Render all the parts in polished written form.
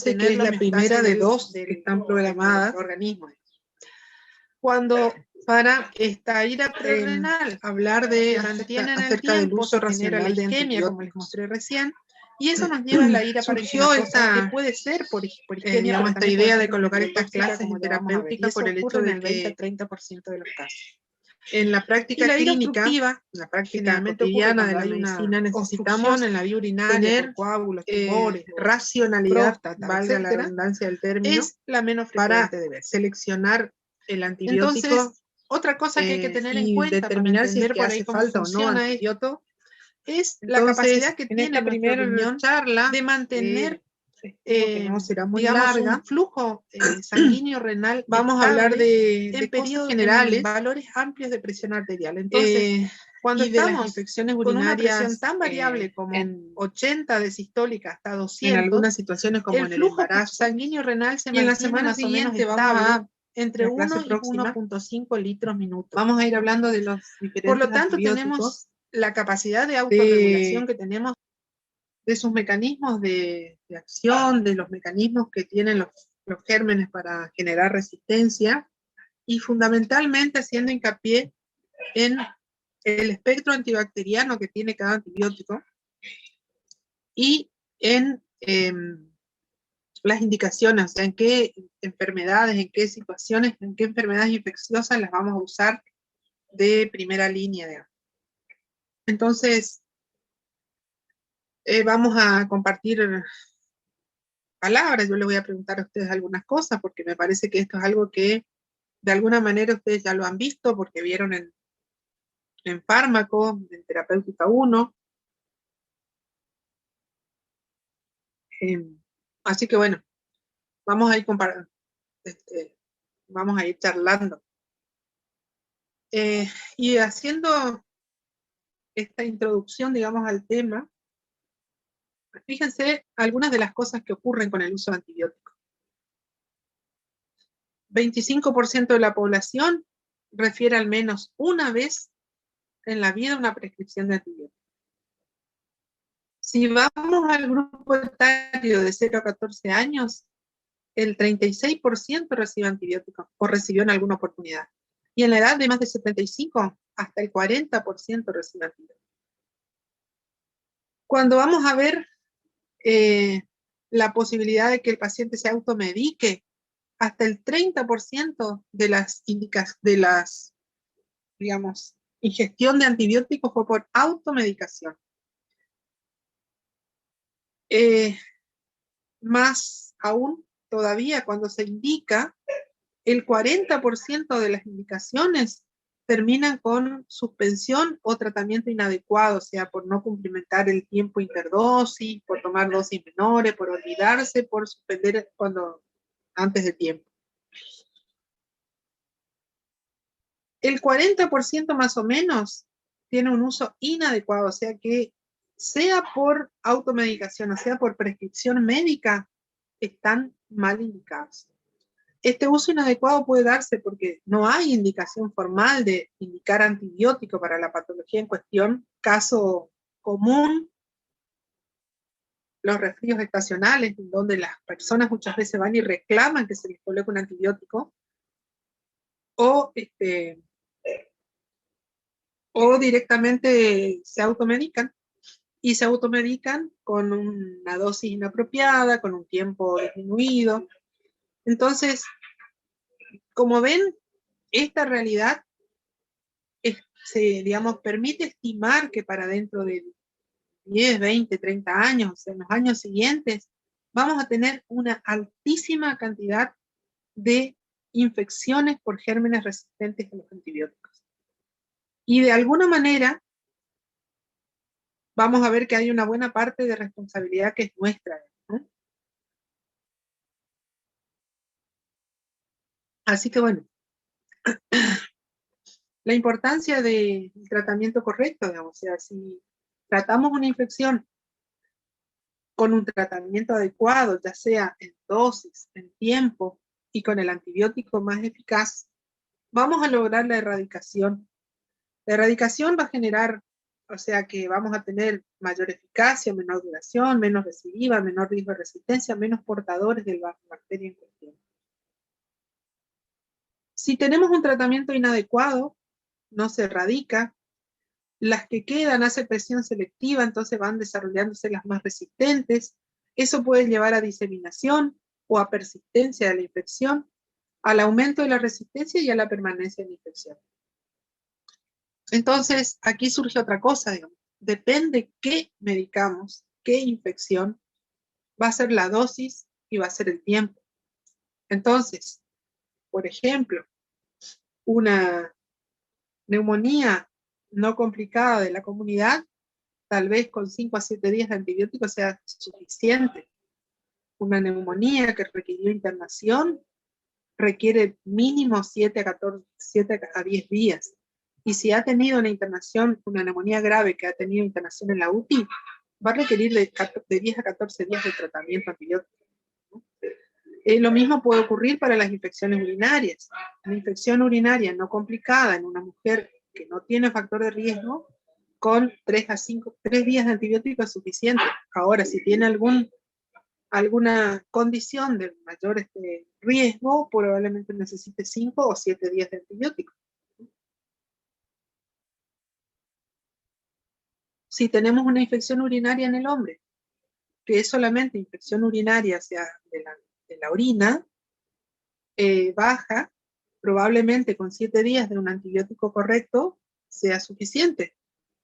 fase que es la primera de dos que están programadas organismos. cuando para esta ira prerrenal Hablar de acerca del uso racional de isquemia, como les antibióticos. mostré recién, y eso nos lleva a la ira Surgió parenquimatosa, esta, que puede ser por isquemia, digamos, pero esta también idea puede de ser colocar estas tóxica, clases como ya vamos a ver, y terapéuticas eso por el hecho ocurre en de el 20 a que 30% de los casos. en la Y práctica la ira clínica, obstructiva en la práctica generalmente ocurre cotidiana de cuando la hay una medicina, necesitamos obstrucción en la vía urinaria tener por coágulos, tumores, racionalidad, próstata, valga la etcétera, redundancia del término, es la menos para frecuente de ver. seleccionar el antibiótico. Entonces, otra cosa que hay que tener en y cuenta determinar para si es entender que por ahí hace cómo falta o no funciona antibiótico. es la Entonces, capacidad que en tiene esta nuestro primera riñón charla, de mantener que no será muy digamos, larga, un flujo sanguíneo renal vamos a hablar estable de cosas en generales, valores amplios de presión arterial. Entonces, cuando y de las estamos infecciones con una presión urinarias tan variable como en 80 de sistólica hasta 200, en algunas situaciones como el en el flujo embarazo. sanguíneo renal se Y en la mantiene semana más o menos siguiente vamos estable a, entre la clase 1 y próxima, 1.5 litros minuto. vamos a ir hablando de los Por diferentes lo tanto, antibióticos, tenemos la capacidad de autorregulación que tenemos de sus mecanismos de acción, de los mecanismos que tienen los gérmenes para generar resistencia, y fundamentalmente haciendo hincapié en el espectro antibacteriano que tiene cada antibiótico y en las indicaciones, o sea, en qué enfermedades, en qué situaciones, en qué enfermedades infecciosas las vamos a usar de primera línea, digamos. Entonces, vamos a compartir palabras. Yo les voy a preguntar a ustedes algunas cosas, porque me parece que esto es algo que de alguna manera ustedes ya lo han visto, porque vieron en fármaco, en terapéutica 1. Así que bueno, vamos a ir comparando, vamos a ir charlando. Y haciendo esta introducción, digamos, al tema, fíjense algunas de las cosas que ocurren con el uso de antibióticos. 25% de la población refiere al menos una vez en la vida una prescripción de antibióticos. Si vamos al grupo etario de 0 a 14 años, el 36% recibe antibióticos o recibió en alguna oportunidad. Y en la edad de más de 75, hasta el 40% recibe antibióticos. Cuando vamos a ver la posibilidad de que el paciente se automedique, hasta el 30% de las digamos, ingestión de antibióticos fue por automedicación. Más aún, todavía, cuando se indica, el 40% de las indicaciones terminan con suspensión o tratamiento inadecuado, o sea, por no cumplimentar el tiempo interdosis, por tomar dosis menores, por olvidarse, por suspender antes de tiempo. El 40% más o menos tiene un uso inadecuado, o sea que sea por automedicación o sea por prescripción médica, están mal indicados. Este uso inadecuado puede darse porque no hay indicación formal de indicar antibiótico para la patología en cuestión. Caso común, los resfríos estacionales, donde las personas muchas veces van y reclaman que se les coloque un antibiótico, o directamente se automedican, y se automedican con una dosis inapropiada, con un tiempo disminuido. Entonces, como ven, esta realidad digamos, permite estimar que para dentro de 10, 20, 30 años, o sea, en los años siguientes, vamos a tener una altísima cantidad de infecciones por gérmenes resistentes a los antibióticos. Y de alguna manera, vamos a ver que hay una buena parte de responsabilidad que es nuestra, ¿no? Así que bueno, la importancia del tratamiento correcto, digamos, o sea, si tratamos una infección con un tratamiento adecuado, ya sea en dosis, en tiempo y con el antibiótico más eficaz, vamos a lograr la erradicación. La erradicación va a generar O sea que vamos a tener mayor eficacia, menor duración, menos recidiva, menor riesgo de resistencia, menos portadores de la bacteria en cuestión. Si tenemos un tratamiento inadecuado, no se erradica, las que quedan hacen presión selectiva, entonces van desarrollándose las más resistentes. Eso puede llevar a diseminación o a persistencia de la infección, al aumento de la resistencia y a la permanencia de la infección. Entonces, aquí surge otra cosa, digamos. Depende qué medicamos, qué infección, va a ser la dosis y va a ser el tiempo. Entonces, por ejemplo, una neumonía no complicada de la comunidad, tal vez con 5 a 7 días de antibióticos sea suficiente. Una neumonía que requirió internación requiere mínimo 7 a 10 días. Y si ha tenido una internación, una neumonía grave que ha tenido internación en la UTI, va a requerir de 10 a 14 días de tratamiento antibiótico, ¿no? Lo mismo puede ocurrir para las infecciones urinarias. Una infección urinaria no complicada en una mujer que no tiene factor de riesgo, con 3 días de antibiótico es suficiente. Ahora, si tiene alguna condición de mayor riesgo, probablemente necesite 5 o 7 días de antibiótico. Si tenemos una infección urinaria en el hombre, que es solamente infección urinaria, o sea, de la orina, baja, probablemente con 7 días de un antibiótico correcto sea suficiente.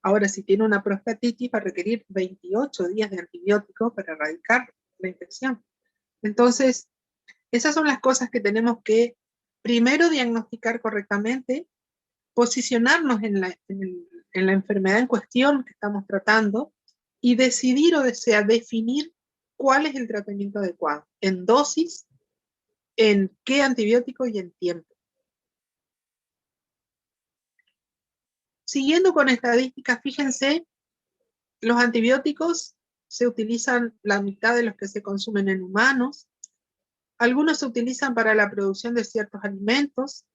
Ahora, si tiene una prostatitis, va a requerir 28 días de antibiótico para erradicar la infección. Entonces, esas son las cosas que tenemos que primero diagnosticar correctamente, posicionarnos en la enfermedad en cuestión que estamos tratando y decidir, o sea, definir cuál es el tratamiento adecuado, en dosis, en qué antibiótico y en tiempo. Siguiendo con estadísticas, fíjense, los antibióticos se utilizan la mitad de los que se consumen en humanos. Algunos se utilizan para la producción de ciertos alimentos.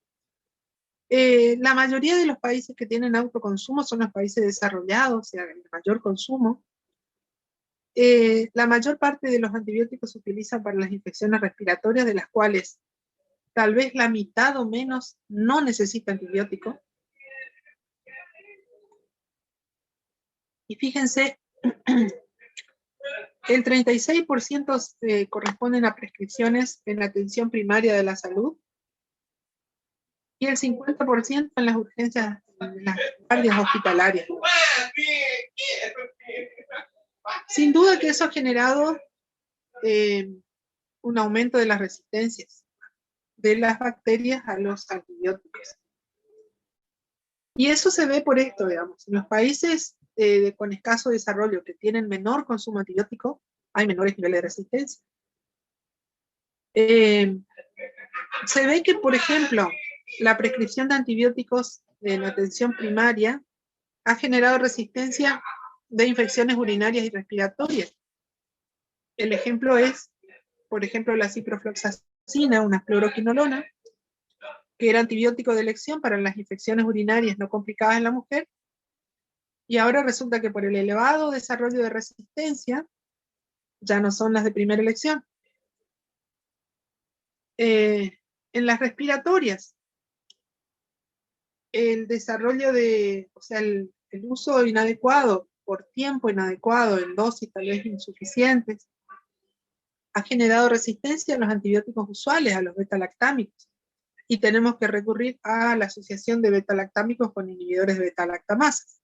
La mayoría de los países que tienen autoconsumo son los países desarrollados, o sea, el mayor consumo. La mayor parte de los antibióticos se utilizan para las infecciones respiratorias, de las cuales tal vez la mitad o menos no necesita antibiótico. Y fíjense, el 36% corresponden a prescripciones en atención primaria de la salud y el 50% en las urgencias, en las guardias hospitalarias. Sin duda que eso ha generado un aumento de las resistencias de las bacterias a los antibióticos. Y eso se ve por esto, digamos, en los países con escaso desarrollo que tienen menor consumo antibiótico, hay menores niveles de resistencia. Se ve que, por ejemplo, la prescripción de antibióticos en atención primaria ha generado resistencia de infecciones urinarias y respiratorias. El ejemplo es, por ejemplo, la ciprofloxacina, una fluoroquinolona, que era antibiótico de elección para las infecciones urinarias no complicadas en la mujer, y ahora resulta que por el elevado desarrollo de resistencia, ya no son las de primera elección. En las respiratorias, el desarrollo o sea, el uso inadecuado, por tiempo inadecuado, en dosis tal vez insuficientes, ha generado resistencia a los antibióticos usuales, a los beta-lactámicos. Y tenemos que recurrir a la asociación de beta-lactámicos con inhibidores de beta-lactamasas.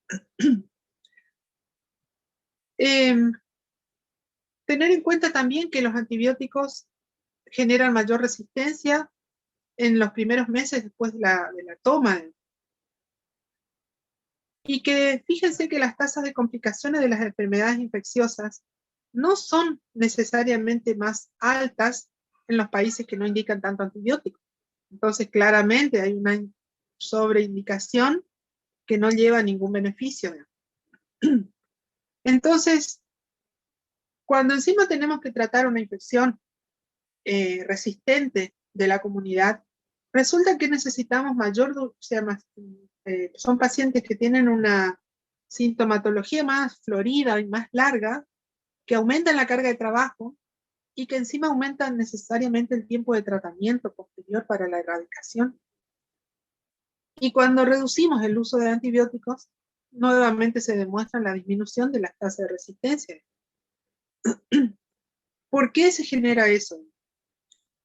Tener en cuenta también que los antibióticos generan mayor resistencia en los primeros meses después de la toma. Y que fíjense que las tasas de complicaciones de las enfermedades infecciosas no son necesariamente más altas en los países que no indican tanto antibiótico. Entonces, claramente hay una sobreindicación que no lleva a ningún beneficio. Entonces, cuando encima tenemos que tratar una infección resistente de la comunidad, resulta que necesitamos son pacientes que tienen una sintomatología más florida y más larga, que aumentan la carga de trabajo y que encima aumentan necesariamente el tiempo de tratamiento posterior para la erradicación. Y cuando reducimos el uso de antibióticos, nuevamente se demuestra la disminución de las tasas de resistencia. ¿Por qué se genera eso?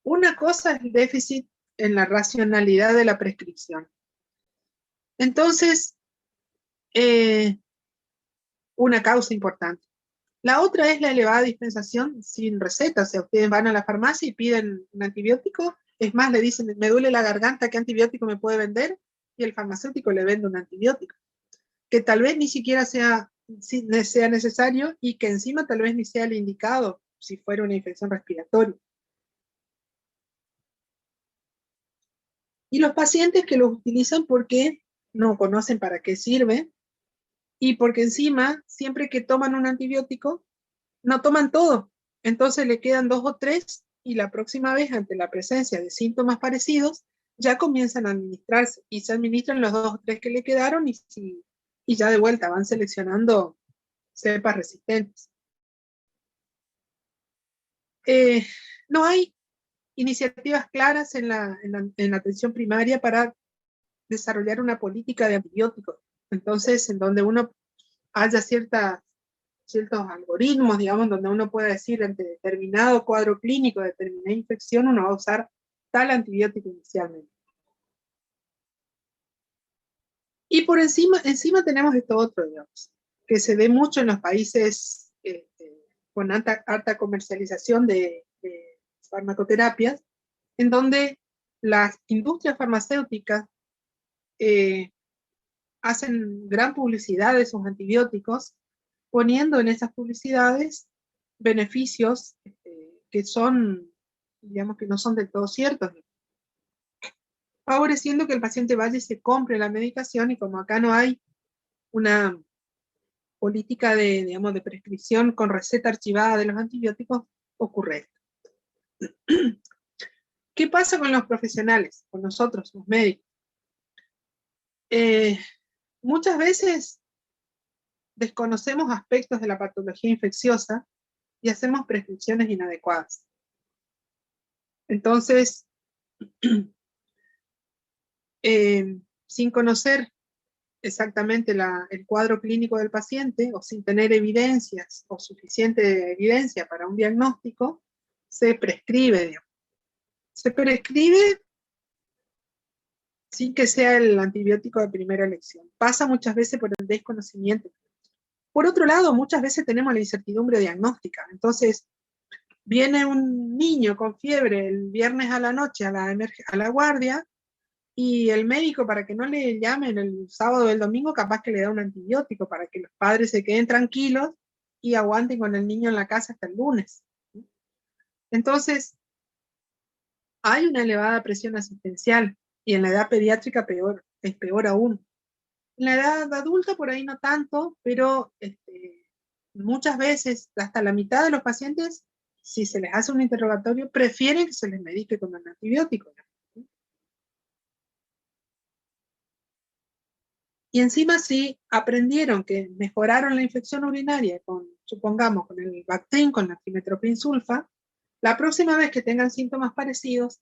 Una cosa es el déficit en la racionalidad de la prescripción. Entonces, una causa importante. La otra es la elevada dispensación sin receta. O sea, ustedes van a la farmacia y piden un antibiótico, es más, le dicen, me duele la garganta, ¿qué antibiótico me puede vender? Y el farmacéutico le vende un antibiótico, que tal vez ni siquiera sea necesario y que encima tal vez ni sea el indicado si fuera una infección respiratoria. Y los pacientes que los utilizan porque no conocen para qué sirve y porque encima, siempre que toman un antibiótico, no toman todo. Entonces le quedan 2 o 3 y la próxima vez, ante la presencia de síntomas parecidos, ya comienzan a administrarse y se administran los 2 o 3 que le quedaron y ya de vuelta van seleccionando cepas resistentes. No hay iniciativas claras en la atención primaria para desarrollar una política de antibióticos. Entonces, en donde uno haya ciertos algoritmos, digamos, donde uno pueda decir ante determinado cuadro clínico, determinada infección, uno va a usar tal antibiótico inicialmente. Y por encima tenemos esto otro, digamos, que se ve mucho en los países con alta comercialización de farmacoterapias, en donde las industrias farmacéuticas hacen gran publicidad de sus antibióticos, poniendo en esas publicidades beneficios que son, digamos, que no son del todo ciertos, favoreciendo que el paciente vaya y se compre la medicación, y como acá no hay una política de, digamos, de prescripción con receta archivada de los antibióticos, ocurre esto. ¿Qué pasa con los profesionales, con nosotros, los médicos? Muchas veces desconocemos aspectos de la patología infecciosa y hacemos prescripciones inadecuadas. Entonces, sin conocer exactamente el cuadro clínico del paciente o sin tener evidencias o suficiente evidencia para un diagnóstico, se prescribe, digamos. Se prescribe sin que sea el antibiótico de primera elección. Pasa muchas veces por el desconocimiento. Por otro lado, muchas veces tenemos la incertidumbre diagnóstica. Entonces, viene un niño con fiebre el viernes a la noche a la guardia, y el médico, para que no le llamen el sábado o el domingo, capaz que le da un antibiótico para que los padres se queden tranquilos y aguanten con el niño en la casa hasta el lunes. Entonces, hay una elevada presión asistencial, y en la edad pediátrica es peor aún. En la edad adulta por ahí no tanto, pero muchas veces, hasta la mitad de los pacientes, si se les hace un interrogatorio, prefieren que se les medique con un antibiótico. Y encima, si aprendieron que mejoraron la infección urinaria supongamos, con el Bactrim, con la trimestoprim sulfa, la próxima vez que tengan síntomas parecidos,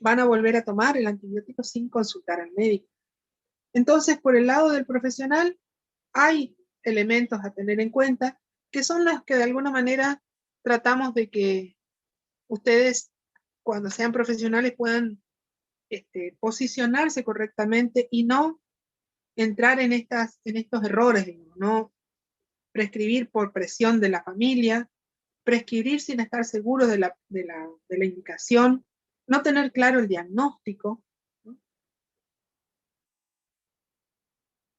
van a volver a tomar el antibiótico sin consultar al médico. Entonces, por el lado del profesional, hay elementos a tener en cuenta, que son los que de alguna manera tratamos de que ustedes, cuando sean profesionales, puedan posicionarse correctamente y no entrar en estos errores, digamos, no prescribir por presión de la familia, prescribir sin estar seguros de la indicación, no tener claro el diagnóstico, ¿no?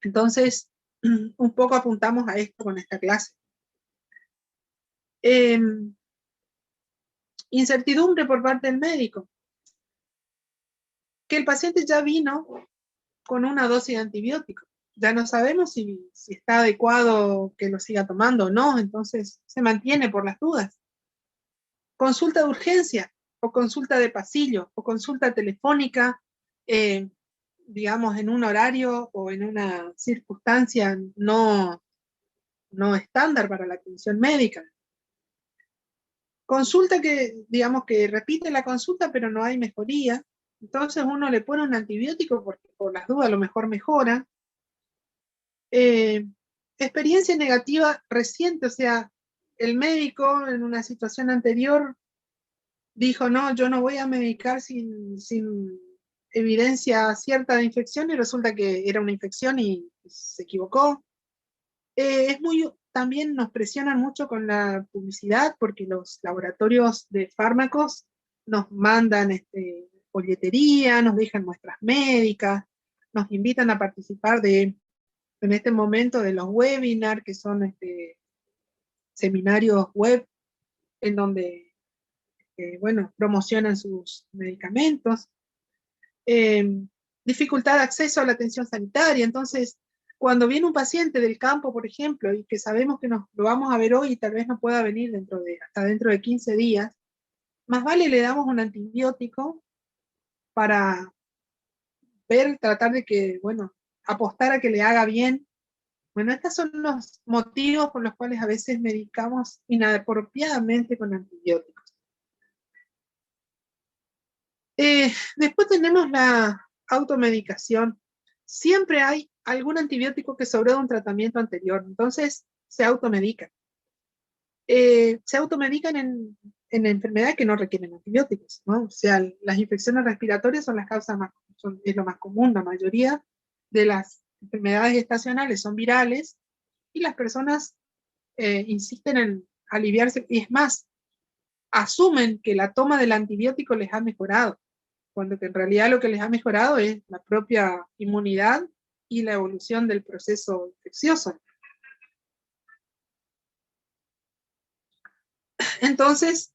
Entonces, un poco apuntamos a esto con esta clase. Incertidumbre por parte del médico. Que el paciente ya vino con una dosis de antibiótico. Ya no sabemos si está adecuado que lo siga tomando o no, entonces se mantiene por las dudas. Consulta de urgencia, o consulta de pasillo, o consulta telefónica, digamos, en un horario o en una circunstancia no no estándar para la atención médica. Consulta que, digamos que repite la consulta, pero no hay mejoría. Entonces uno le pone un antibiótico porque por las dudas a lo mejor mejora. Experiencia negativa reciente, o sea, el médico en una situación anterior dijo, no, yo no voy a medicar sin evidencia cierta de infección, y resulta que era una infección y se equivocó. También nos presionan mucho con la publicidad porque los laboratorios de fármacos nos mandan folletería, nos dejan muestras médicas, nos invitan a participar en este momento de los webinars, que son seminarios web en donde bueno, promocionan sus medicamentos. Dificultad de acceso a la atención sanitaria. Entonces, cuando viene un paciente del campo, por ejemplo, y que sabemos que lo vamos a ver hoy y tal vez no pueda venir hasta dentro de 15 días, más vale le damos un antibiótico para tratar de que, bueno, apostar a que le haga bien. Bueno, estos son los motivos por los cuales a veces medicamos inapropiadamente con antibióticos. Después tenemos la automedicación. Siempre hay algún antibiótico que sobró de un tratamiento anterior, entonces se automedican. Se automedican en enfermedades que no requieren antibióticos, ¿no? O sea, las infecciones respiratorias son las causas es lo más común. La mayoría de las enfermedades estacionales son virales y las personas insisten en aliviarse, y es más, asumen que la toma del antibiótico les ha mejorado, cuando que en realidad lo que les ha mejorado es la propia inmunidad y la evolución del proceso infeccioso. Entonces,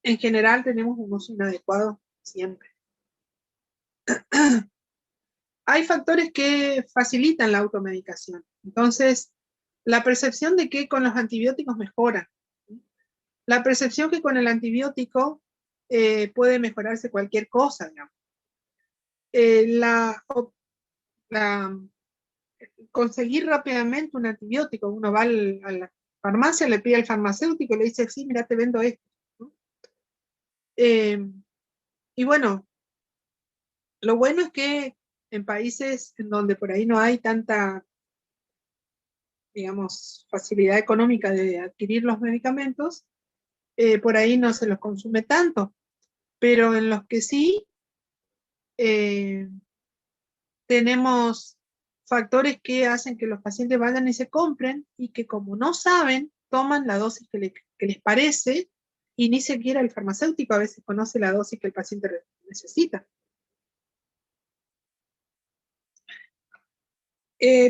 en general tenemos un uso inadecuado siempre. Hay factores que facilitan la automedicación. Entonces, la percepción de que con los antibióticos mejora. La percepción que con el antibiótico puede mejorarse cualquier cosa, digamos. Conseguir rápidamente un antibiótico. Uno va a la farmacia, le pide al farmacéutico y le dice, sí, mira, te vendo esto, ¿no? Y bueno, lo bueno es que en países en donde por ahí no hay tanta, digamos, facilidad económica de adquirir los medicamentos, por ahí no se los consume tanto, pero en los que sí, tenemos factores que hacen que los pacientes vayan y se compren, y que como no saben, toman la dosis que les parece, y ni siquiera el farmacéutico a veces conoce la dosis que el paciente necesita.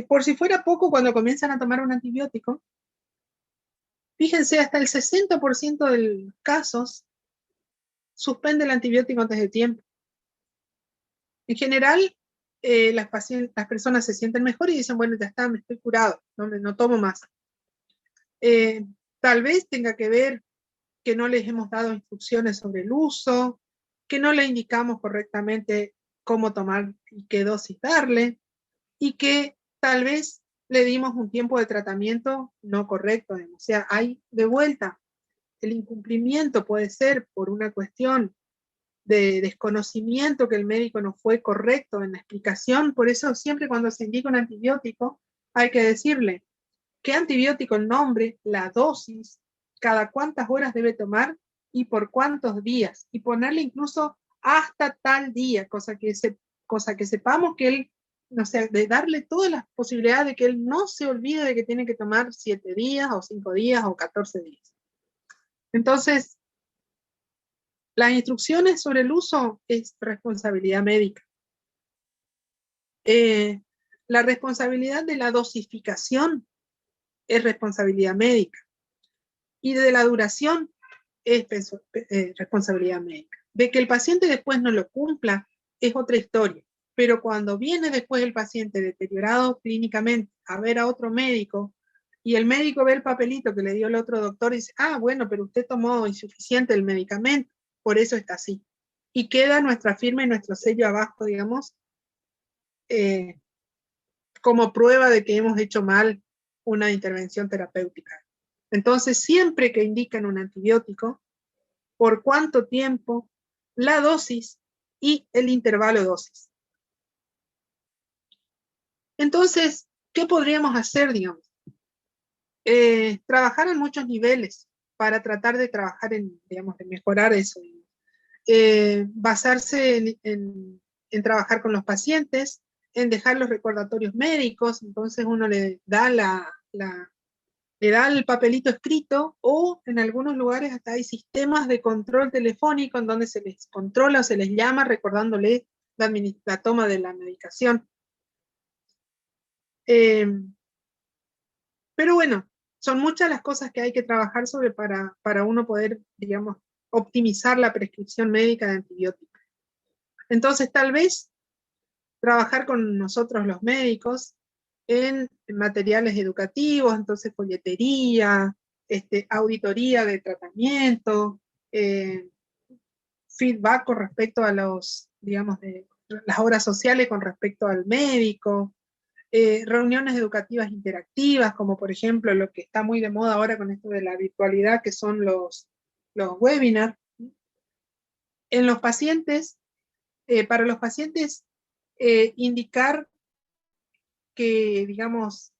Por si fuera poco, cuando comienzan a tomar un antibiótico, fíjense, hasta el 60% de los casos suspende el antibiótico antes de tiempo. En general, las personas se sienten mejor y dicen, bueno, ya está, me estoy curado, no tomo más. Tal vez tenga que ver que no les hemos dado instrucciones sobre el uso, que no le indicamos correctamente cómo tomar y qué dosis darle, y que tal vez le dimos un tiempo de tratamiento no correcto. O sea, hay de vuelta, el incumplimiento puede ser por una cuestión de desconocimiento, que el médico no fue correcto en la explicación. Por eso siempre cuando se indica un antibiótico hay que decirle qué antibiótico, el nombre, la dosis, cada cuántas horas debe tomar y por cuántos días, y ponerle incluso hasta tal día, cosa que sepamos que él, no sé, de darle todas las posibilidades de que él no se olvide de que tiene que tomar 7 días o 5 días o 14 días. Entonces, las instrucciones sobre el uso es responsabilidad médica. La responsabilidad de la dosificación es responsabilidad médica. Y de la duración es responsabilidad médica. De que el paciente después no lo cumpla es otra historia. Pero cuando viene después el paciente deteriorado clínicamente a ver a otro médico, y el médico ve el papelito que le dio el otro doctor y dice, ah, bueno, pero usted tomó insuficiente el medicamento, por eso está así. Y queda nuestra firma y nuestro sello abajo, digamos, como prueba de que hemos hecho mal una intervención terapéutica. Entonces, siempre que indican un antibiótico, por cuánto tiempo, la dosis y el intervalo de dosis. Entonces, ¿qué podríamos hacer, digamos? Trabajar en muchos niveles para tratar de trabajar digamos, de mejorar eso. Basarse en trabajar con los pacientes, en dejar los recordatorios médicos, entonces uno le da le da el papelito escrito, o en algunos lugares hasta hay sistemas de control telefónico en donde se les controla o se les llama recordándole la toma de la medicación. Pero bueno, son muchas las cosas que hay que trabajar sobre para uno poder, digamos, optimizar la prescripción médica de antibióticos. Entonces, tal vez trabajar con nosotros los médicos en materiales educativos, entonces folletería, auditoría de tratamiento, feedback con respecto a digamos, de las obras sociales con respecto al médico, reuniones educativas interactivas, como por ejemplo lo que está muy de moda ahora con esto de la virtualidad, que son los webinars. En los pacientes, para los pacientes, indicar que, digamos,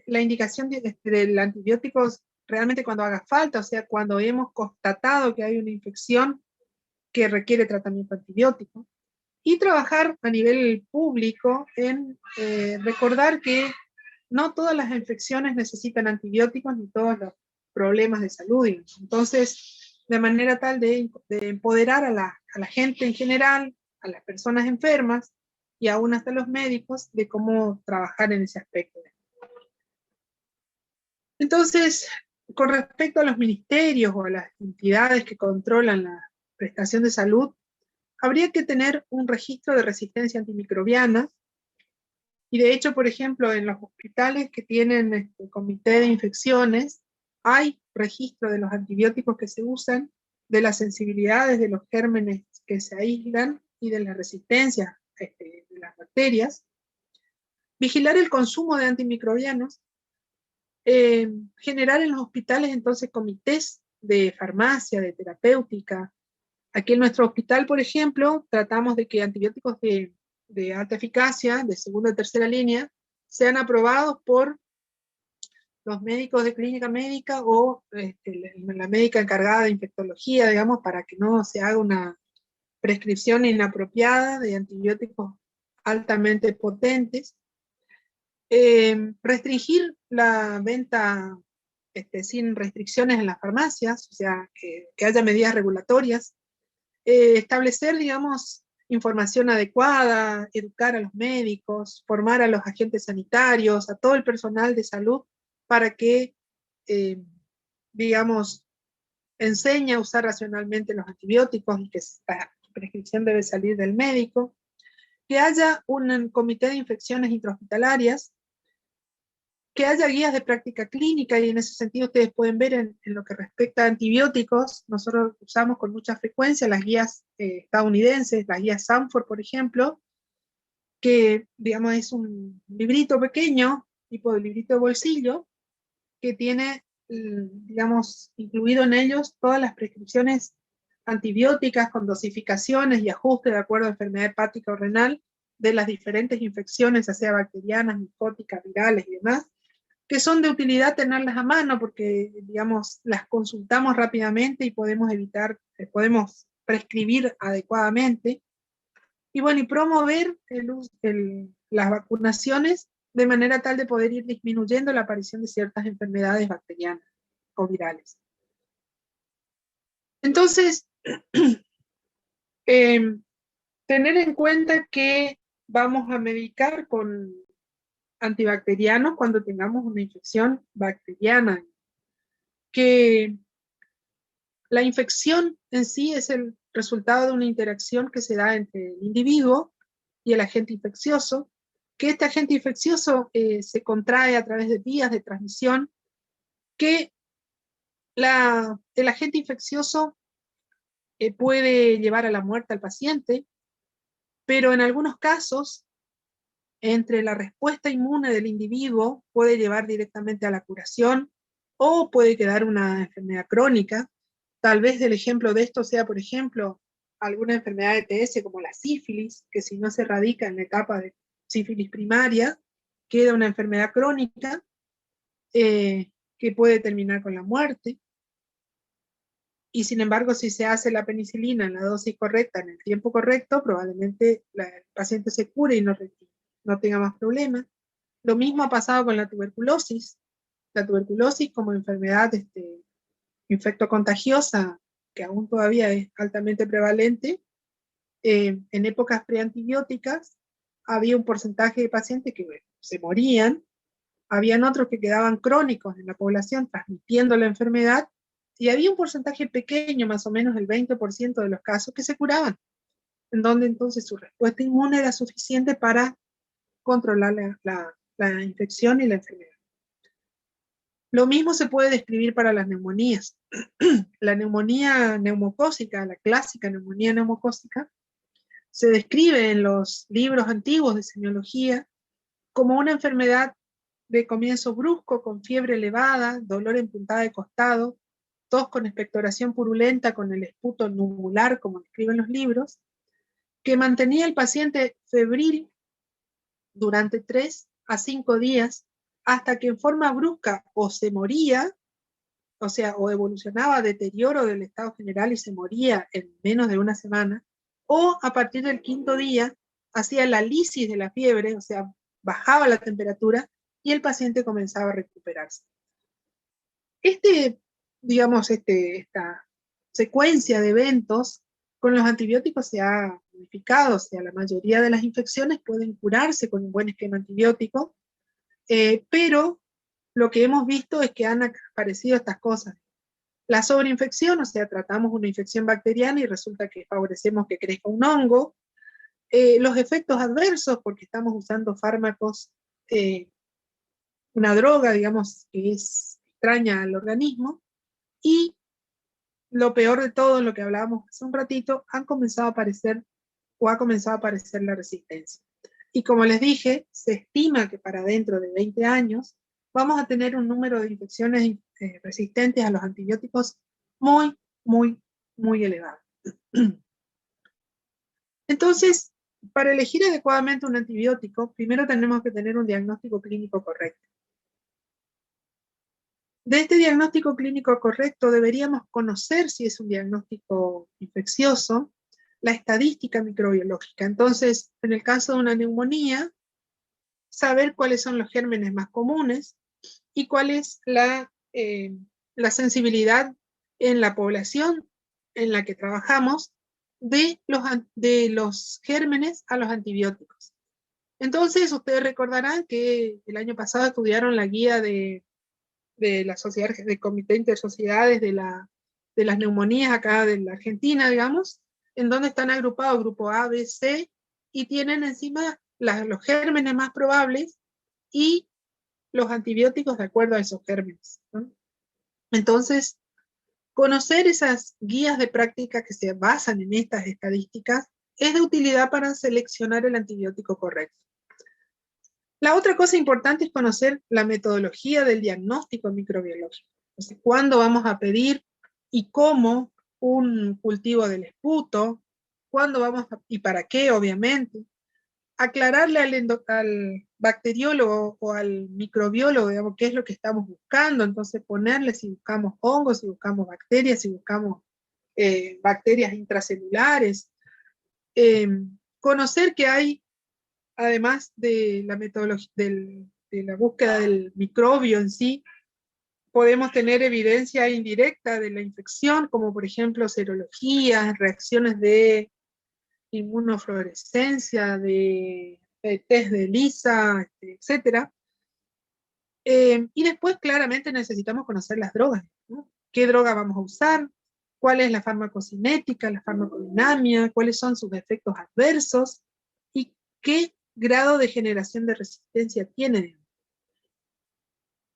la indicación del antibiótico realmente cuando haga falta, o sea, cuando hemos constatado que hay una infección que requiere tratamiento antibiótico. Y trabajar a nivel público en recordar que no todas las infecciones necesitan antibióticos ni todos los problemas de salud. Entonces, de manera tal de empoderar a la gente en general, a las personas enfermas y aún hasta los médicos, de cómo trabajar en ese aspecto. Entonces, con respecto a los ministerios o a las entidades que controlan la prestación de salud, habría que tener un registro de resistencia antimicrobiana, y de hecho, por ejemplo, en los hospitales que tienen comité de infecciones, hay registro de los antibióticos que se usan, de las sensibilidades de los gérmenes que se aíslan y de la resistencia de las bacterias. Vigilar el consumo de antimicrobianos, generar en los hospitales entonces comités de farmacia, de terapéutica. Aquí en nuestro hospital, por ejemplo, tratamos de que antibióticos de alta eficacia, de segunda y tercera línea, sean aprobados por los médicos de clínica médica o la médica encargada de infectología, digamos, para que no se haga una prescripción inapropiada de antibióticos altamente potentes. Restringir la venta sin restricciones en las farmacias, o sea, que haya medidas regulatorias. Establecer, digamos, información adecuada, educar a los médicos, formar a los agentes sanitarios, a todo el personal de salud, para que, digamos, enseñe a usar racionalmente los antibióticos y que la prescripción debe salir del médico. Que haya un comité de infecciones intrahospitalarias, que haya guías de práctica clínica, y en ese sentido ustedes pueden ver en lo que respecta a antibióticos, nosotros usamos con mucha frecuencia las guías estadounidenses, las guías Sanford, por ejemplo, que, digamos, es un librito pequeño, tipo de librito de bolsillo, que tiene, digamos, incluido en ellos todas las prescripciones antibióticas con dosificaciones y ajuste de acuerdo a enfermedad hepática o renal de las diferentes infecciones, ya sea bacterianas, micóticas, virales y demás, que son de utilidad tenerlas a mano porque, digamos, las consultamos rápidamente y podemos podemos prescribir adecuadamente. Y bueno, y promover las vacunaciones de manera tal de poder ir disminuyendo la aparición de ciertas enfermedades bacterianas o virales. Entonces, tener en cuenta que vamos a medicar con antibacterianos cuando tengamos una infección bacteriana, que la infección en sí es el resultado de una interacción que se da entre el individuo y el agente infeccioso, que este agente infeccioso se contrae a través de vías de transmisión, que el agente infeccioso puede llevar a la muerte al paciente, pero en algunos casos entre la respuesta inmune del individuo puede llevar directamente a la curación o puede quedar una enfermedad crónica. Tal vez el ejemplo de esto sea, por ejemplo, alguna enfermedad de ETS como la sífilis, que si no se erradica en la etapa de sífilis primaria, queda una enfermedad crónica que puede terminar con la muerte. Y sin embargo, si se hace la penicilina en la dosis correcta, en el tiempo correcto, probablemente el paciente se cure y no tenga más problemas. Lo mismo ha pasado con la tuberculosis. La tuberculosis como enfermedad infectocontagiosa, que aún todavía es altamente prevalente, en épocas preantibióticas había un porcentaje de pacientes que se morían, habían otros que quedaban crónicos en la población transmitiendo la enfermedad, y había un porcentaje pequeño, más o menos el 20% de los casos, que se curaban, en donde entonces su respuesta inmune era suficiente para controlar la infección y la enfermedad. Lo mismo se puede describir para las neumonías. La neumonía neumocócica, la clásica neumonía neumocócica, se describe en los libros antiguos de semiología como una enfermedad de comienzo brusco, con fiebre elevada, dolor en puntada de costado, tos con expectoración purulenta con el esputo nubular, como describen los libros, que mantenía al paciente febril durante 3 a 5 días, hasta que en forma brusca o se moría, o sea, o evolucionaba a deterioro del estado general y se moría en menos de una semana, o a partir del 5.º día hacía la lisis de la fiebre, o sea, bajaba la temperatura y el paciente comenzaba a recuperarse. Esta secuencia de eventos con los antibióticos se ha modificado, o sea, la mayoría de las infecciones pueden curarse con un buen esquema antibiótico, pero lo que hemos visto es que han aparecido estas cosas. La sobreinfección, o sea, tratamos una infección bacteriana y resulta que favorecemos que crezca un hongo. Los efectos adversos, porque estamos usando fármacos, una droga, digamos, que es extraña al organismo, y lo peor de todo, lo que hablábamos hace un ratito, ha comenzado a aparecer la resistencia. Y como les dije, se estima que para dentro de 20 años vamos a tener un número de infecciones resistentes a los antibióticos muy, muy, muy elevado. Entonces, para elegir adecuadamente un antibiótico, primero tenemos que tener un diagnóstico clínico correcto. De este diagnóstico clínico correcto deberíamos conocer si es un diagnóstico infeccioso, la estadística microbiológica. Entonces, en el caso de una neumonía, saber cuáles son los gérmenes más comunes y cuál es la sensibilidad en la población en la que trabajamos de los gérmenes a los antibióticos. Entonces, ustedes recordarán que el año pasado estudiaron la guía de la sociedad, del Comité Intersociedades de las neumonías acá de la Argentina, digamos, en donde están agrupados grupo A, B, C, y tienen encima los gérmenes más probables y los antibióticos de acuerdo a esos gérmenes, ¿no? Entonces, conocer esas guías de práctica que se basan en estas estadísticas es de utilidad para seleccionar el antibiótico correcto. La otra cosa importante es conocer la metodología del diagnóstico microbiológico. Entonces, ¿cuándo vamos a pedir y cómo un cultivo del esputo? ¿Cuándo vamos y para qué, obviamente? Aclararle al bacteriólogo o al microbiólogo, digamos, qué es lo que estamos buscando. Entonces, ponerle si buscamos hongos, si buscamos bacterias, si buscamos bacterias intracelulares. Conocer que hay, además de la metodología, de la búsqueda del microbio en sí, podemos tener evidencia indirecta de la infección, como por ejemplo serologías, reacciones de inmunofluorescencia, de test de ELISA, etc. Y después claramente necesitamos conocer las drogas, ¿no? ¿Qué droga vamos a usar? ¿Cuál es la farmacocinética, la farmacodinamia? ¿Cuáles son sus efectos adversos? ¿Y qué grado de generación de resistencia tiene?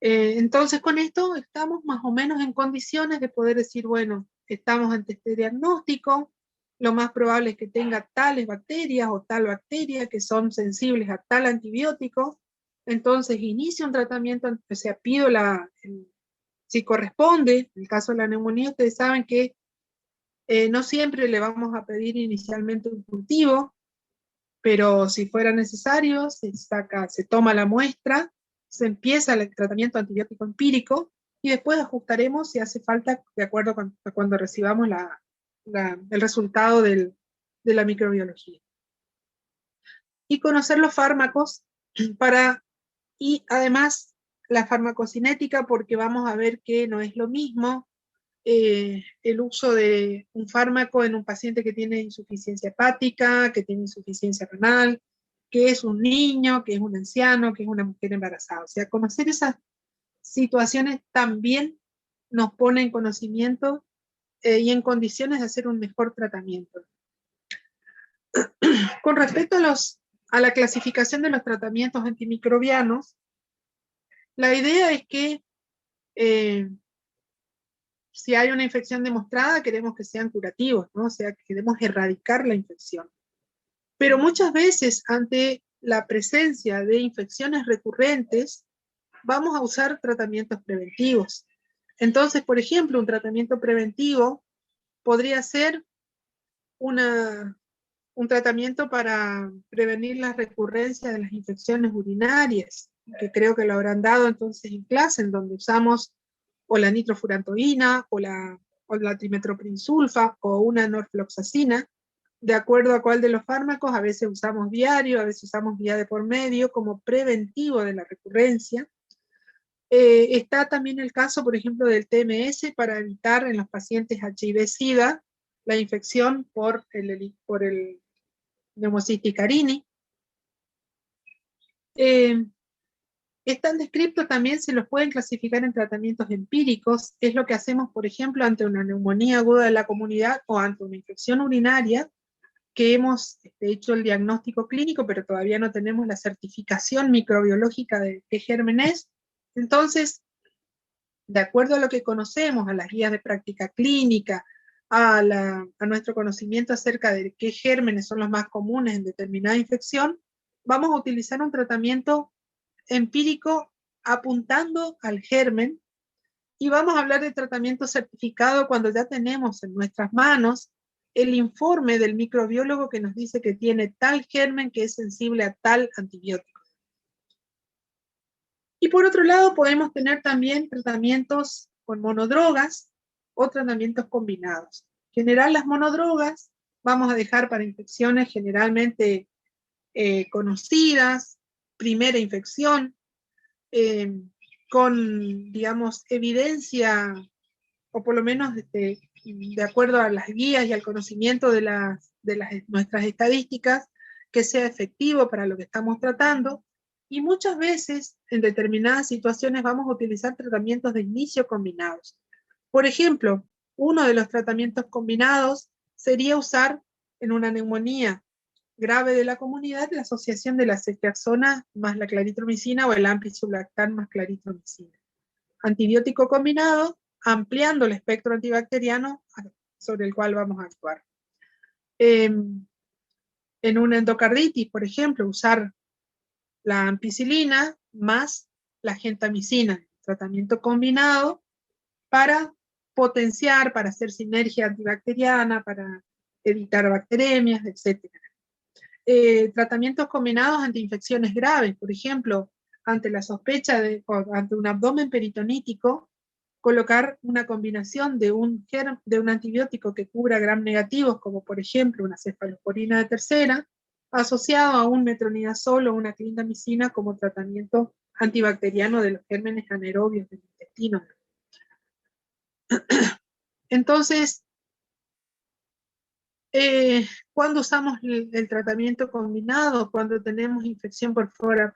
Entonces con esto estamos más o menos en condiciones de poder decir, bueno, estamos ante este diagnóstico, lo más probable es que tenga tales bacterias o tal bacteria que son sensibles a tal antibiótico. Entonces inicio un tratamiento, o sea, pido si corresponde. En el caso de la neumonía, ustedes saben que no siempre le vamos a pedir inicialmente un cultivo, pero si fuera necesario, se toma la muestra, se empieza el tratamiento antibiótico empírico y después ajustaremos si hace falta de acuerdo a cuando recibamos el resultado de la microbiología. Y conocer los fármacos y además la farmacocinética, porque vamos a ver que no es lo mismo el uso de un fármaco en un paciente que tiene insuficiencia hepática, que tiene insuficiencia renal, que es un niño, que es un anciano, que es una mujer embarazada. O sea, conocer esas situaciones también nos pone en conocimiento y en condiciones de hacer un mejor tratamiento. Con respecto a la clasificación de los tratamientos antimicrobianos, la idea es que si hay una infección demostrada, queremos que sean curativos, ¿no? O sea, queremos erradicar la infección. Pero muchas veces, ante la presencia de infecciones recurrentes, vamos a usar tratamientos preventivos. Entonces, por ejemplo, un tratamiento preventivo podría ser un tratamiento para prevenir la recurrencia de las infecciones urinarias, que creo que lo habrán dado entonces en clase, en donde usamos o la nitrofurantoína, o la trimetoprim-sulfa, o una norfloxacina, de acuerdo a cuál de los fármacos. A veces usamos diario, a veces usamos vía de por medio, como preventivo de la recurrencia. Está también el caso, por ejemplo, del TMS, para evitar en los pacientes HIV-Sida la infección por el Pneumocystis carini. Están descritos también, se los pueden clasificar en tratamientos empíricos. Es lo que hacemos, por ejemplo, ante una neumonía aguda de la comunidad o ante una infección urinaria, que hemos hecho el diagnóstico clínico, pero todavía no tenemos la certificación microbiológica de qué germen es. Entonces, de acuerdo a lo que conocemos, a las guías de práctica clínica, a nuestro conocimiento acerca de qué gérmenes son los más comunes en determinada infección, vamos a utilizar un tratamiento empírico apuntando al germen, y vamos a hablar de tratamiento certificado cuando ya tenemos en nuestras manos el informe del microbiólogo que nos dice que tiene tal germen que es sensible a tal antibiótico. Y por otro lado, podemos tener también tratamientos con monodrogas o tratamientos combinados. En general, las monodrogas vamos a dejar para infecciones generalmente conocidas, primera infección, con, digamos, evidencia, o por lo menos de acuerdo a las guías y al conocimiento de nuestras estadísticas, que sea efectivo para lo que estamos tratando. Y muchas veces, en determinadas situaciones, vamos a utilizar tratamientos de inicio combinados. Por ejemplo, uno de los tratamientos combinados sería usar en una neumonía grave de la comunidad la asociación de la ceftriaxona más la claritromicina o el ampicillactam más claritromicina. Antibiótico combinado, ampliando el espectro antibacteriano sobre el cual vamos a actuar. En una endocarditis, por ejemplo, usar la ampicilina más la gentamicina, tratamiento combinado para potenciar, para hacer sinergia antibacteriana, para evitar bacteremias, etc. Tratamientos combinados ante infecciones graves, por ejemplo, ante la sospecha ante un abdomen peritonítico, colocar una combinación de un antibiótico que cubra gram negativos, como por ejemplo una cefalosporina de tercera, asociado a un metronidazol o una clindamicina como tratamiento antibacteriano de los gérmenes anaerobios del intestino. Entonces, cuando usamos el tratamiento combinado, cuando tenemos infección por flora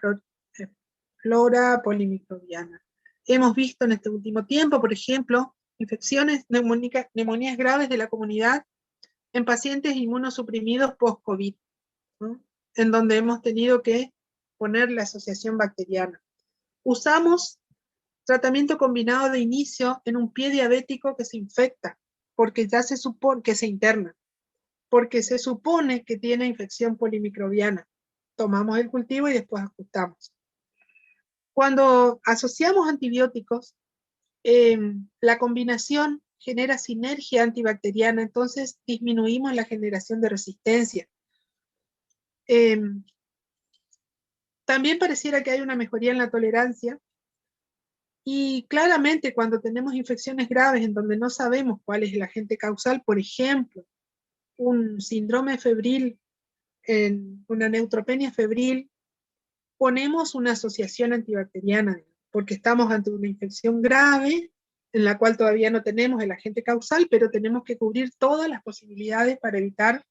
polimicrobiana. Hemos visto en este último tiempo, por ejemplo, infecciones, neumonías graves de la comunidad en pacientes inmunosuprimidos post-COVID, ¿no? En donde hemos tenido que poner la asociación bacteriana. Usamos tratamiento combinado de inicio en un pie diabético que se infecta, porque ya se supone que se interna, porque se supone que tiene infección polimicrobiana. Tomamos el cultivo y después ajustamos. Cuando asociamos antibióticos, la combinación genera sinergia antibacteriana, entonces disminuimos la generación de resistencia. También pareciera que hay una mejoría en la tolerancia, y claramente cuando tenemos infecciones graves en donde no sabemos cuál es el agente causal, por ejemplo, un síndrome febril, una neutropenia febril, ponemos una asociación antibacteriana, porque estamos ante una infección grave en la cual todavía no tenemos el agente causal, pero tenemos que cubrir todas las posibilidades para evitar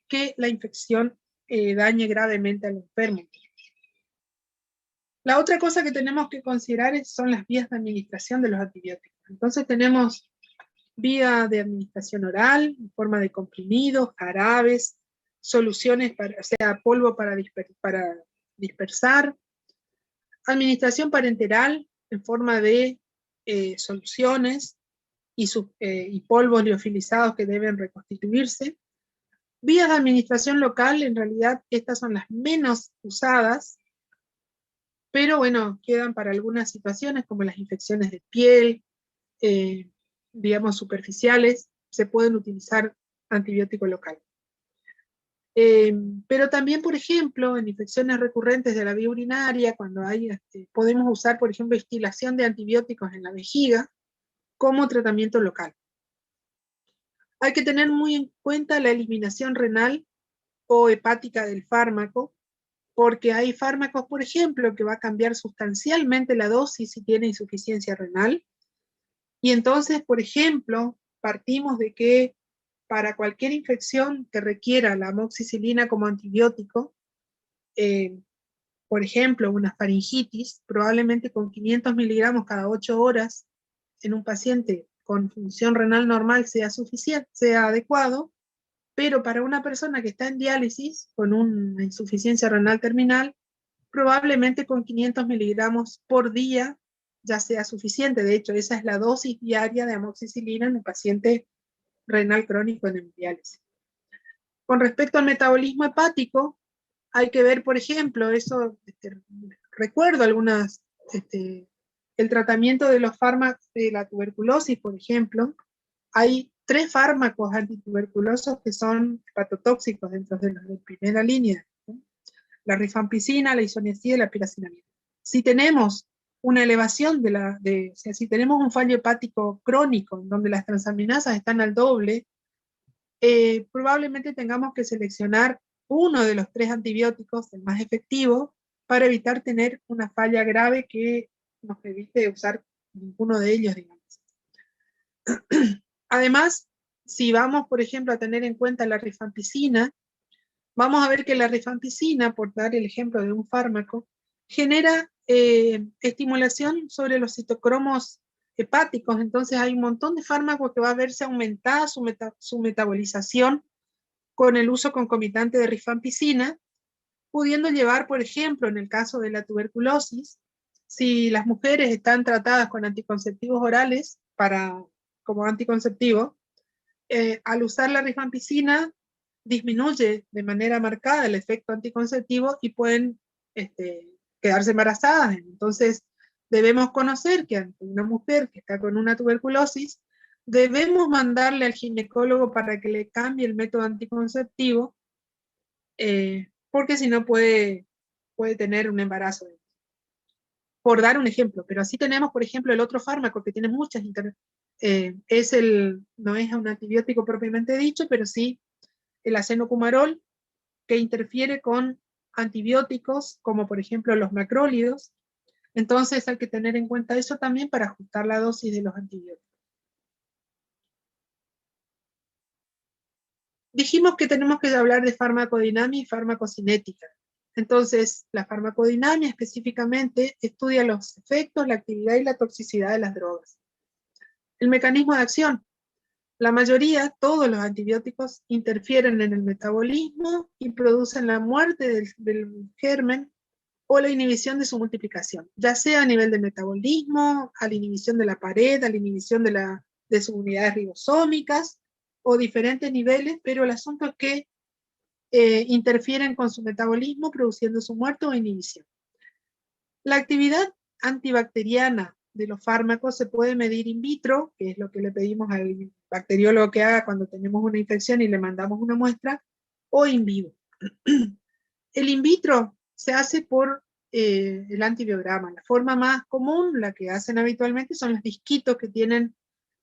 que la infección dañe gravemente al enfermo. La otra cosa que tenemos que considerar son las vías de administración de los antibióticos. Entonces tenemos vía de administración oral, en forma de comprimidos, jarabes, soluciones, o sea, polvo para dispersar, administración parenteral en forma de soluciones y polvos liofilizados que deben reconstituirse. Vías de administración local, en realidad estas son las menos usadas, pero bueno, quedan para algunas situaciones como las infecciones de piel, digamos superficiales, se pueden utilizar antibiótico local. Pero también, por ejemplo, en infecciones recurrentes de la vía urinaria, cuando hay, podemos usar, por ejemplo, instilación de antibióticos en la vejiga como tratamiento local. Hay que tener muy en cuenta la eliminación renal o hepática del fármaco, porque hay fármacos, por ejemplo, que va a cambiar sustancialmente la dosis si tiene insuficiencia renal. Y entonces, por ejemplo, partimos de que para cualquier infección que requiera la amoxicilina como antibiótico, por ejemplo, una faringitis, probablemente con 500 miligramos cada 8 horas en un paciente con función renal normal sea suficiente, sea adecuado, pero para una persona que está en diálisis con una insuficiencia renal terminal, probablemente con 500 miligramos por día ya sea suficiente. De hecho, esa es la dosis diaria de amoxicilina en el paciente renal crónico en diálisis. Con respecto al metabolismo hepático, hay que ver, por ejemplo, recuerdo algunas, el tratamiento de los fármacos de la tuberculosis, por ejemplo, hay 3 fármacos antituberculosos que son hepatotóxicos dentro de los de primera línea, ¿no? La rifampicina, la isoniazida y la piracinamida. Si tenemos una elevación o sea, si tenemos un fallo hepático crónico, en donde las transaminasas están al doble, probablemente tengamos que seleccionar uno de los 3 antibióticos, el más efectivo, para evitar tener una falla grave que nos evite usar ninguno de ellos, digamos. Además, si vamos, por ejemplo, a tener en cuenta la rifampicina, vamos a ver que la rifampicina, por dar el ejemplo de un fármaco, genera estimulación sobre los citocromos hepáticos. Entonces hay un montón de fármacos que va a verse aumentada su metabolización con el uso concomitante de rifampicina, pudiendo llevar, por ejemplo, en el caso de la tuberculosis, si las mujeres están tratadas con anticonceptivos orales como anticonceptivo, al usar la rifampicina disminuye de manera marcada el efecto anticonceptivo y pueden quedarse embarazadas. Entonces, debemos conocer que ante una mujer que está con una tuberculosis, debemos mandarle al ginecólogo para que le cambie el método anticonceptivo, porque si no puede tener un embarazo. Por dar un ejemplo, pero así tenemos, por ejemplo, el otro fármaco que tiene muchas no es un antibiótico propiamente dicho, pero sí el acenocumarol, que interfiere con antibióticos, como por ejemplo los macrólidos. Entonces hay que tener en cuenta eso también para ajustar la dosis de los antibióticos. Dijimos que tenemos que hablar de farmacodinamia y farmacocinética. Entonces, la farmacodinamia específicamente estudia los efectos, la actividad y la toxicidad de las drogas. El mecanismo de acción. La mayoría, todos los antibióticos interfieren en el metabolismo y producen la muerte del germen o la inhibición de su multiplicación, ya sea a nivel de metabolismo, a la inhibición de la pared, a la inhibición de sus unidades ribosómicas, o diferentes niveles, pero el asunto es que interfieren con su metabolismo, produciendo su muerte o inhibición. La actividad antibacteriana de los fármacos se puede medir in vitro, que es lo que le pedimos al bacteriólogo que haga cuando tenemos una infección y le mandamos una muestra, o in vivo. El in vitro se hace por el antibiograma. La forma más común, la que hacen habitualmente, son los disquitos que tienen,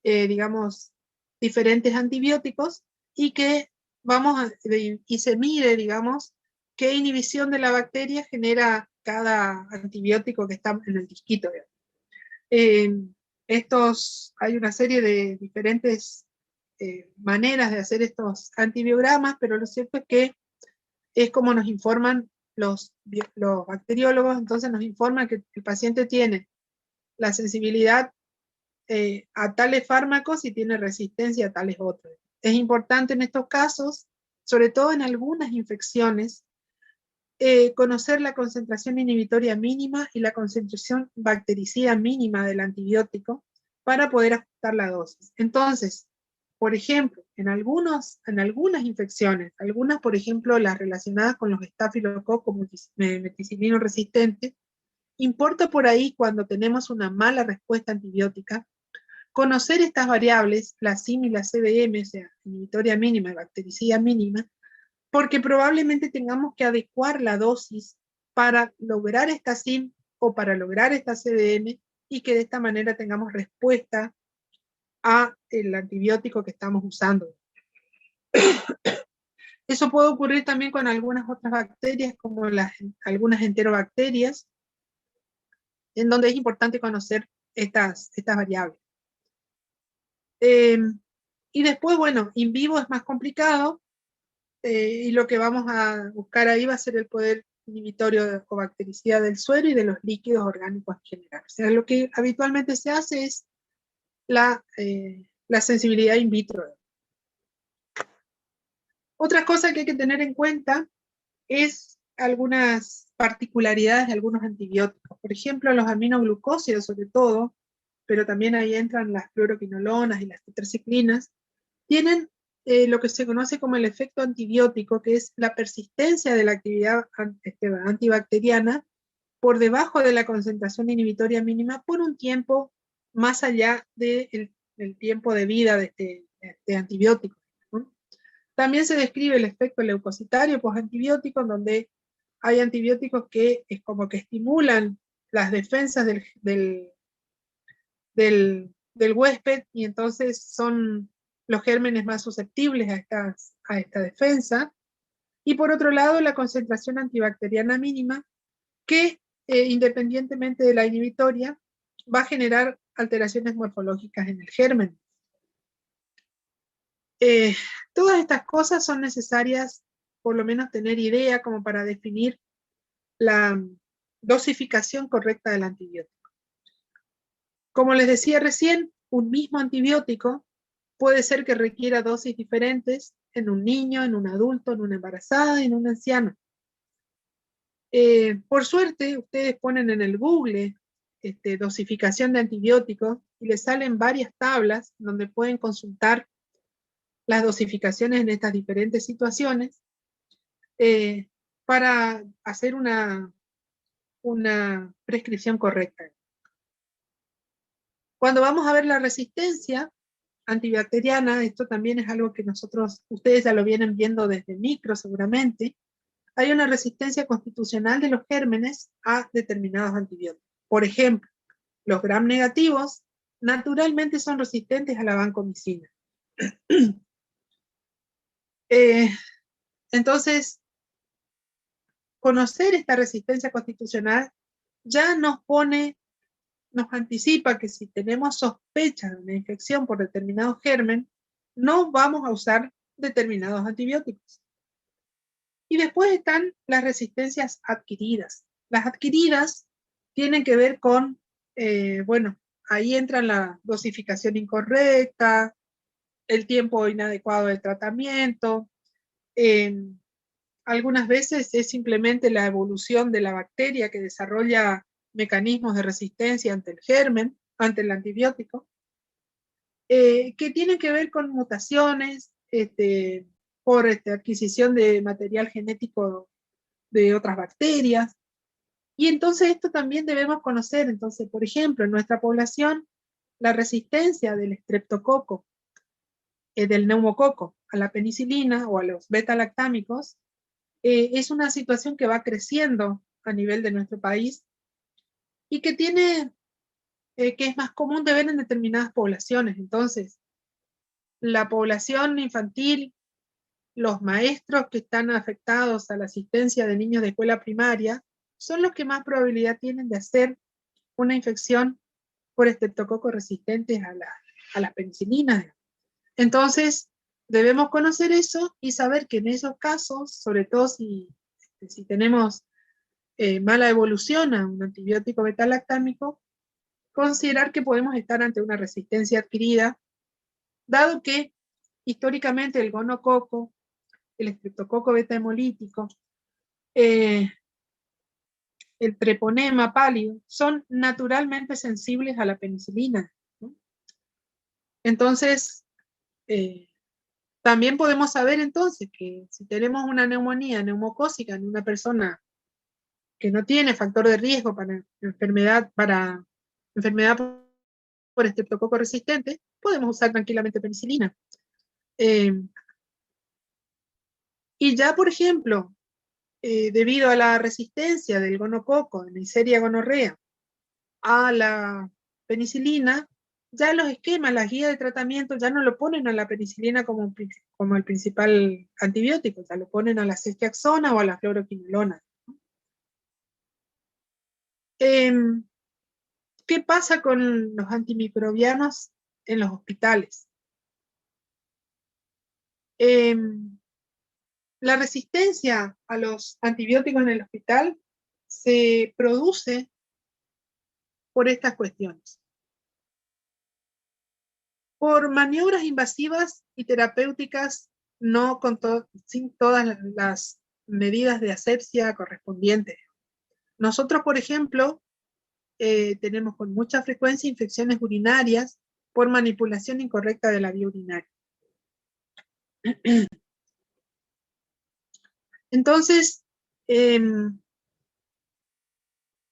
digamos, diferentes antibióticos y que y se mide, digamos, qué inhibición de la bacteria genera cada antibiótico que está en el disquito. Hay una serie de diferentes maneras de hacer estos antibiogramas, pero lo cierto es que es como nos informan los bacteriólogos. Entonces nos informan que el paciente tiene la sensibilidad a tales fármacos y tiene resistencia a tales otros. Es importante en estos casos, sobre todo en algunas infecciones, conocer la concentración inhibitoria mínima y la concentración bactericida mínima del antibiótico para poder ajustar la dosis. Entonces, por ejemplo, en algunas infecciones, algunas, por ejemplo, las relacionadas con los estafilococos meticilino resistentes, importa por ahí, cuando tenemos una mala respuesta antibiótica, conocer estas variables, la CIM y la CBM, o sea, inhibitoria mínima y bactericida mínima, porque probablemente tengamos que adecuar la dosis para lograr esta CIM o para lograr esta CBM, y que de esta manera tengamos respuesta a el antibiótico que estamos usando. Eso puede ocurrir también con algunas otras bacterias, como algunas enterobacterias, en donde es importante conocer estas variables. Y después, bueno, in vivo es más complicado, y lo que vamos a buscar ahí va a ser el poder inhibitorio o bactericida del suero y de los líquidos orgánicos en general. O sea, lo que habitualmente se hace es la sensibilidad in vitro. Otra cosa que hay que tener en cuenta es algunas particularidades de algunos antibióticos. Por ejemplo, los aminoglucósidos sobre todo, pero también ahí entran las fluoroquinolonas y las tetraciclinas, tienen lo que se conoce como el efecto antibiótico, que es la persistencia de la actividad antibacteriana por debajo de la concentración inhibitoria mínima por un tiempo más allá del tiempo de vida de este antibiótico, ¿no? También se describe el efecto leucocitario postantibiótico, en donde hay antibióticos que es como que estimulan las defensas del huésped, y entonces son los gérmenes más susceptibles a esta defensa. Y por otro lado, la concentración antibacteriana mínima, que independientemente de la inhibitoria, va a generar alteraciones morfológicas en el germen. Todas estas cosas son necesarias, por lo menos tener idea, como para definir la dosificación correcta del antibiótico. Como les decía recién, un mismo antibiótico puede ser que requiera dosis diferentes en un niño, en un adulto, en una embarazada y en un anciano. Por suerte, ustedes ponen en el Google dosificación de antibióticos y les salen varias tablas donde pueden consultar las dosificaciones en estas diferentes situaciones, para hacer una prescripción correcta. Cuando vamos a ver la resistencia antibacteriana, esto también es algo que ustedes ya lo vienen viendo desde micro seguramente. Hay una resistencia constitucional de los gérmenes a determinados antibióticos. Por ejemplo, los gram negativos naturalmente son resistentes a la vancomicina. Entonces, conocer esta resistencia constitucional ya nos anticipa que si tenemos sospecha de una infección por determinado germen, no vamos a usar determinados antibióticos. Y después están las resistencias adquiridas. Las adquiridas tienen que ver con, bueno, ahí entran la dosificación incorrecta, el tiempo inadecuado de tratamiento. Algunas veces es simplemente la evolución de la bacteria que desarrolla mecanismos de resistencia ante el germen, ante el antibiótico. que tienen que ver con mutaciones, por adquisición de material genético de otras bacterias. Y entonces esto también debemos conocer. Entonces, por ejemplo, en nuestra población, la resistencia del estreptococo, del neumococo a la penicilina o a los beta-lactámicos, es una situación que va creciendo a nivel de nuestro país y que que es más común de ver en determinadas poblaciones. Entonces, la población infantil, los maestros que están afectados a la asistencia de niños de escuela primaria, son los que más probabilidad tienen de hacer una infección por estreptococos resistentes a las penicilinas. Entonces, debemos conocer eso y saber que en esos casos, sobre todo si tenemos mala evolución a un antibiótico beta-lactámico, considerar que podemos estar ante una resistencia adquirida, dado que históricamente el gonococo, el estreptococo beta-hemolítico, el treponema pálido, son naturalmente sensibles a la penicilina, ¿no? Entonces, también podemos saber entonces que si tenemos una neumonía neumocócica en una persona que no tiene factor de riesgo para enfermedad por estreptococo resistente, podemos usar tranquilamente penicilina. Y ya, por ejemplo, debido a la resistencia del gonococo, de Neisseria gonorrea, a la penicilina, ya los esquemas, las guías de tratamiento ya no lo ponen a la penicilina como el principal antibiótico, ya lo ponen a la ceftriaxona o a la fluoroquinolona. ¿Qué pasa con los antimicrobianos en los hospitales? La resistencia a los antibióticos en el hospital se produce por estas cuestiones. Por maniobras invasivas y terapéuticas sin todas las medidas de asepsia correspondientes. Nosotros, por ejemplo, tenemos con mucha frecuencia infecciones urinarias por manipulación incorrecta de la vía urinaria. Entonces,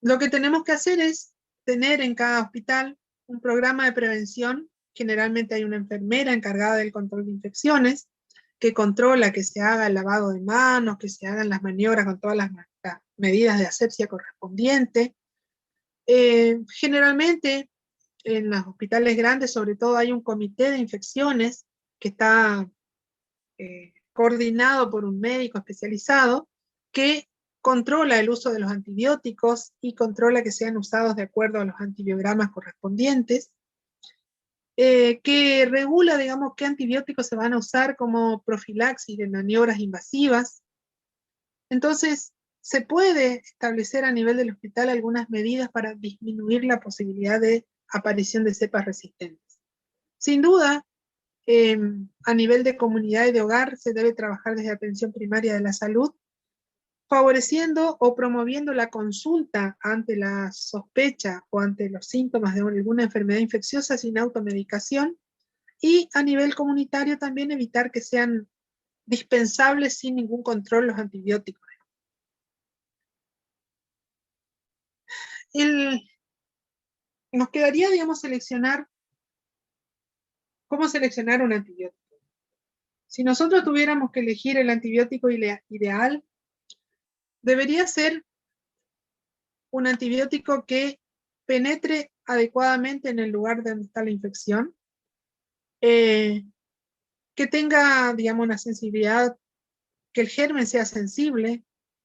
lo que tenemos que hacer es tener en cada hospital un programa de prevención. Generalmente hay una enfermera encargada del control de infecciones, que controla que se haga el lavado de manos, que se hagan las maniobras con todas las medidas de asepsia correspondientes. Generalmente en los hospitales grandes, sobre todo, hay un comité de infecciones que está coordinado por un médico especializado que controla el uso de los antibióticos y controla que sean usados de acuerdo a los antibiogramas correspondientes, que regula, digamos, qué antibióticos se van a usar como profilaxis de maniobras invasivas. Entonces, se puede establecer a nivel del hospital algunas medidas para disminuir la posibilidad de aparición de cepas resistentes. Sin duda, a nivel de comunidad y de hogar se debe trabajar desde atención primaria de la salud, favoreciendo o promoviendo la consulta ante la sospecha o ante los síntomas de alguna enfermedad infecciosa sin automedicación, y a nivel comunitario también evitar que sean dispensables sin ningún control los antibióticos. Nos quedaría, digamos, cómo seleccionar un antibiótico. Si nosotros tuviéramos que elegir el antibiótico ideal, debería ser un antibiótico que penetre adecuadamente en el lugar donde está la infección, que tenga, digamos, una sensibilidad, que el germen sea sensible,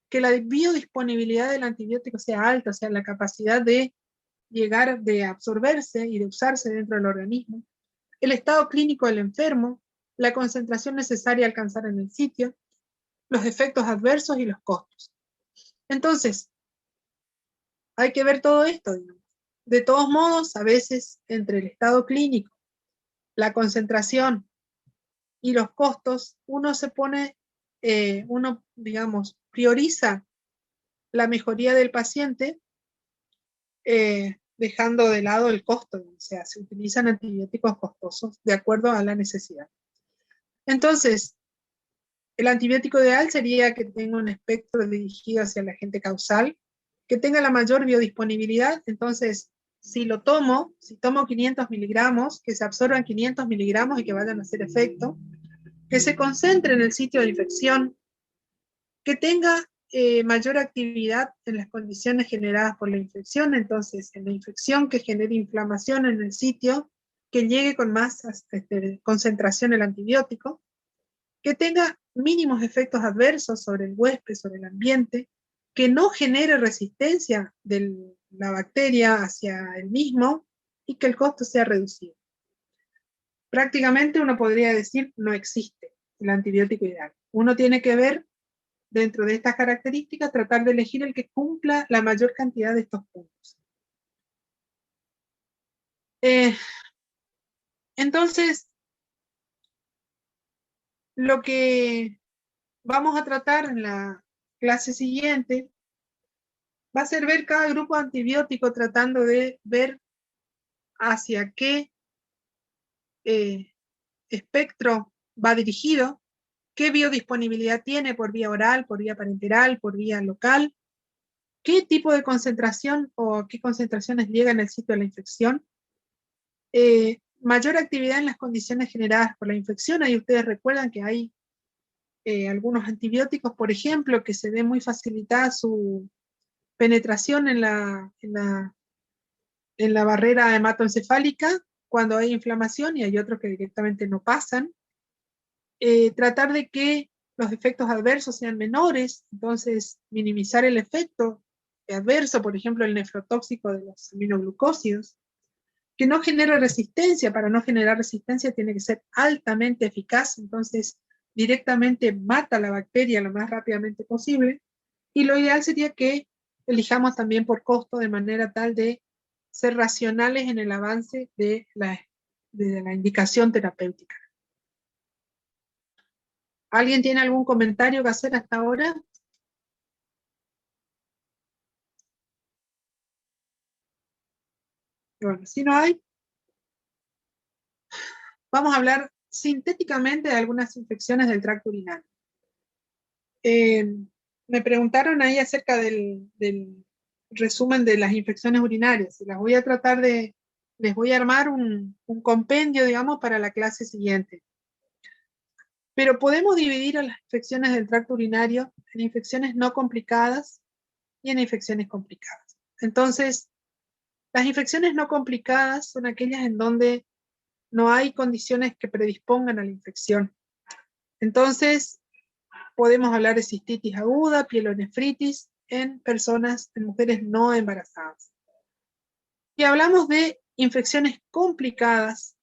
que la biodisponibilidad del antibiótico sea alta, o sea, la capacidad de llegar, de absorberse y de usarse dentro del organismo, el estado clínico del enfermo, la concentración necesaria a alcanzar en el sitio, los efectos adversos y los costos. Entonces, hay que ver todo esto, digamos. De todos modos, a veces entre el estado clínico, la concentración y los costos, uno digamos, prioriza la mejoría del paciente dejando de lado el costo, o sea, se utilizan antibióticos costosos de acuerdo a la necesidad. Entonces, el antibiótico ideal sería que tenga un espectro dirigido hacia el agente causal, que tenga la mayor biodisponibilidad. Entonces, si tomo 500 miligramos, que se absorban 500 miligramos y que vayan a hacer efecto, que se concentre en el sitio de infección, que tenga mayor actividad en las condiciones generadas por la infección. Entonces, en la infección que genere inflamación en el sitio, que llegue con más concentración el antibiótico, que tenga mínimos efectos adversos sobre el huésped, sobre el ambiente, que no genere resistencia de la bacteria hacia el mismo y que el costo sea reducido. Prácticamente uno podría decir no existe el antibiótico ideal. Uno tiene que ver dentro de estas características, tratar de elegir el que cumpla la mayor cantidad de estos puntos. Entonces, lo que vamos a tratar en la clase siguiente va a ser ver cada grupo antibiótico tratando de ver hacia qué espectro va dirigido, qué biodisponibilidad tiene por vía oral, por vía parenteral, por vía local, qué tipo de concentración o qué concentraciones llegan al sitio de la infección, mayor actividad en las condiciones generadas por la infección. Ahí ustedes recuerdan que hay algunos antibióticos, por ejemplo, que se ve muy facilitada su penetración en la barrera hematoencefálica cuando hay inflamación, y hay otros que directamente no pasan. Tratar de que los efectos adversos sean menores, entonces minimizar el efecto adverso, por ejemplo, el nefrotóxico de los aminoglucósidos, que no genere resistencia. Para no generar resistencia tiene que ser altamente eficaz, entonces directamente mata la bacteria lo más rápidamente posible, y lo ideal sería que elijamos también por costo, de manera tal de ser racionales en el avance de la indicación terapéutica. ¿Alguien tiene algún comentario que hacer hasta ahora? Bueno, si no hay, vamos a hablar sintéticamente de algunas infecciones del tracto urinario. Me preguntaron ahí acerca del resumen de las infecciones urinarias, y las voy a tratar de, les voy a armar un compendio, digamos, para la clase siguiente. Pero podemos dividir a las infecciones del tracto urinario en infecciones no complicadas y en infecciones complicadas. Entonces, las infecciones no complicadas son aquellas en donde no hay condiciones que predispongan a la infección. Entonces, podemos hablar de cistitis aguda, pielonefritis en personas, en mujeres no embarazadas. Y hablamos de infecciones complicadas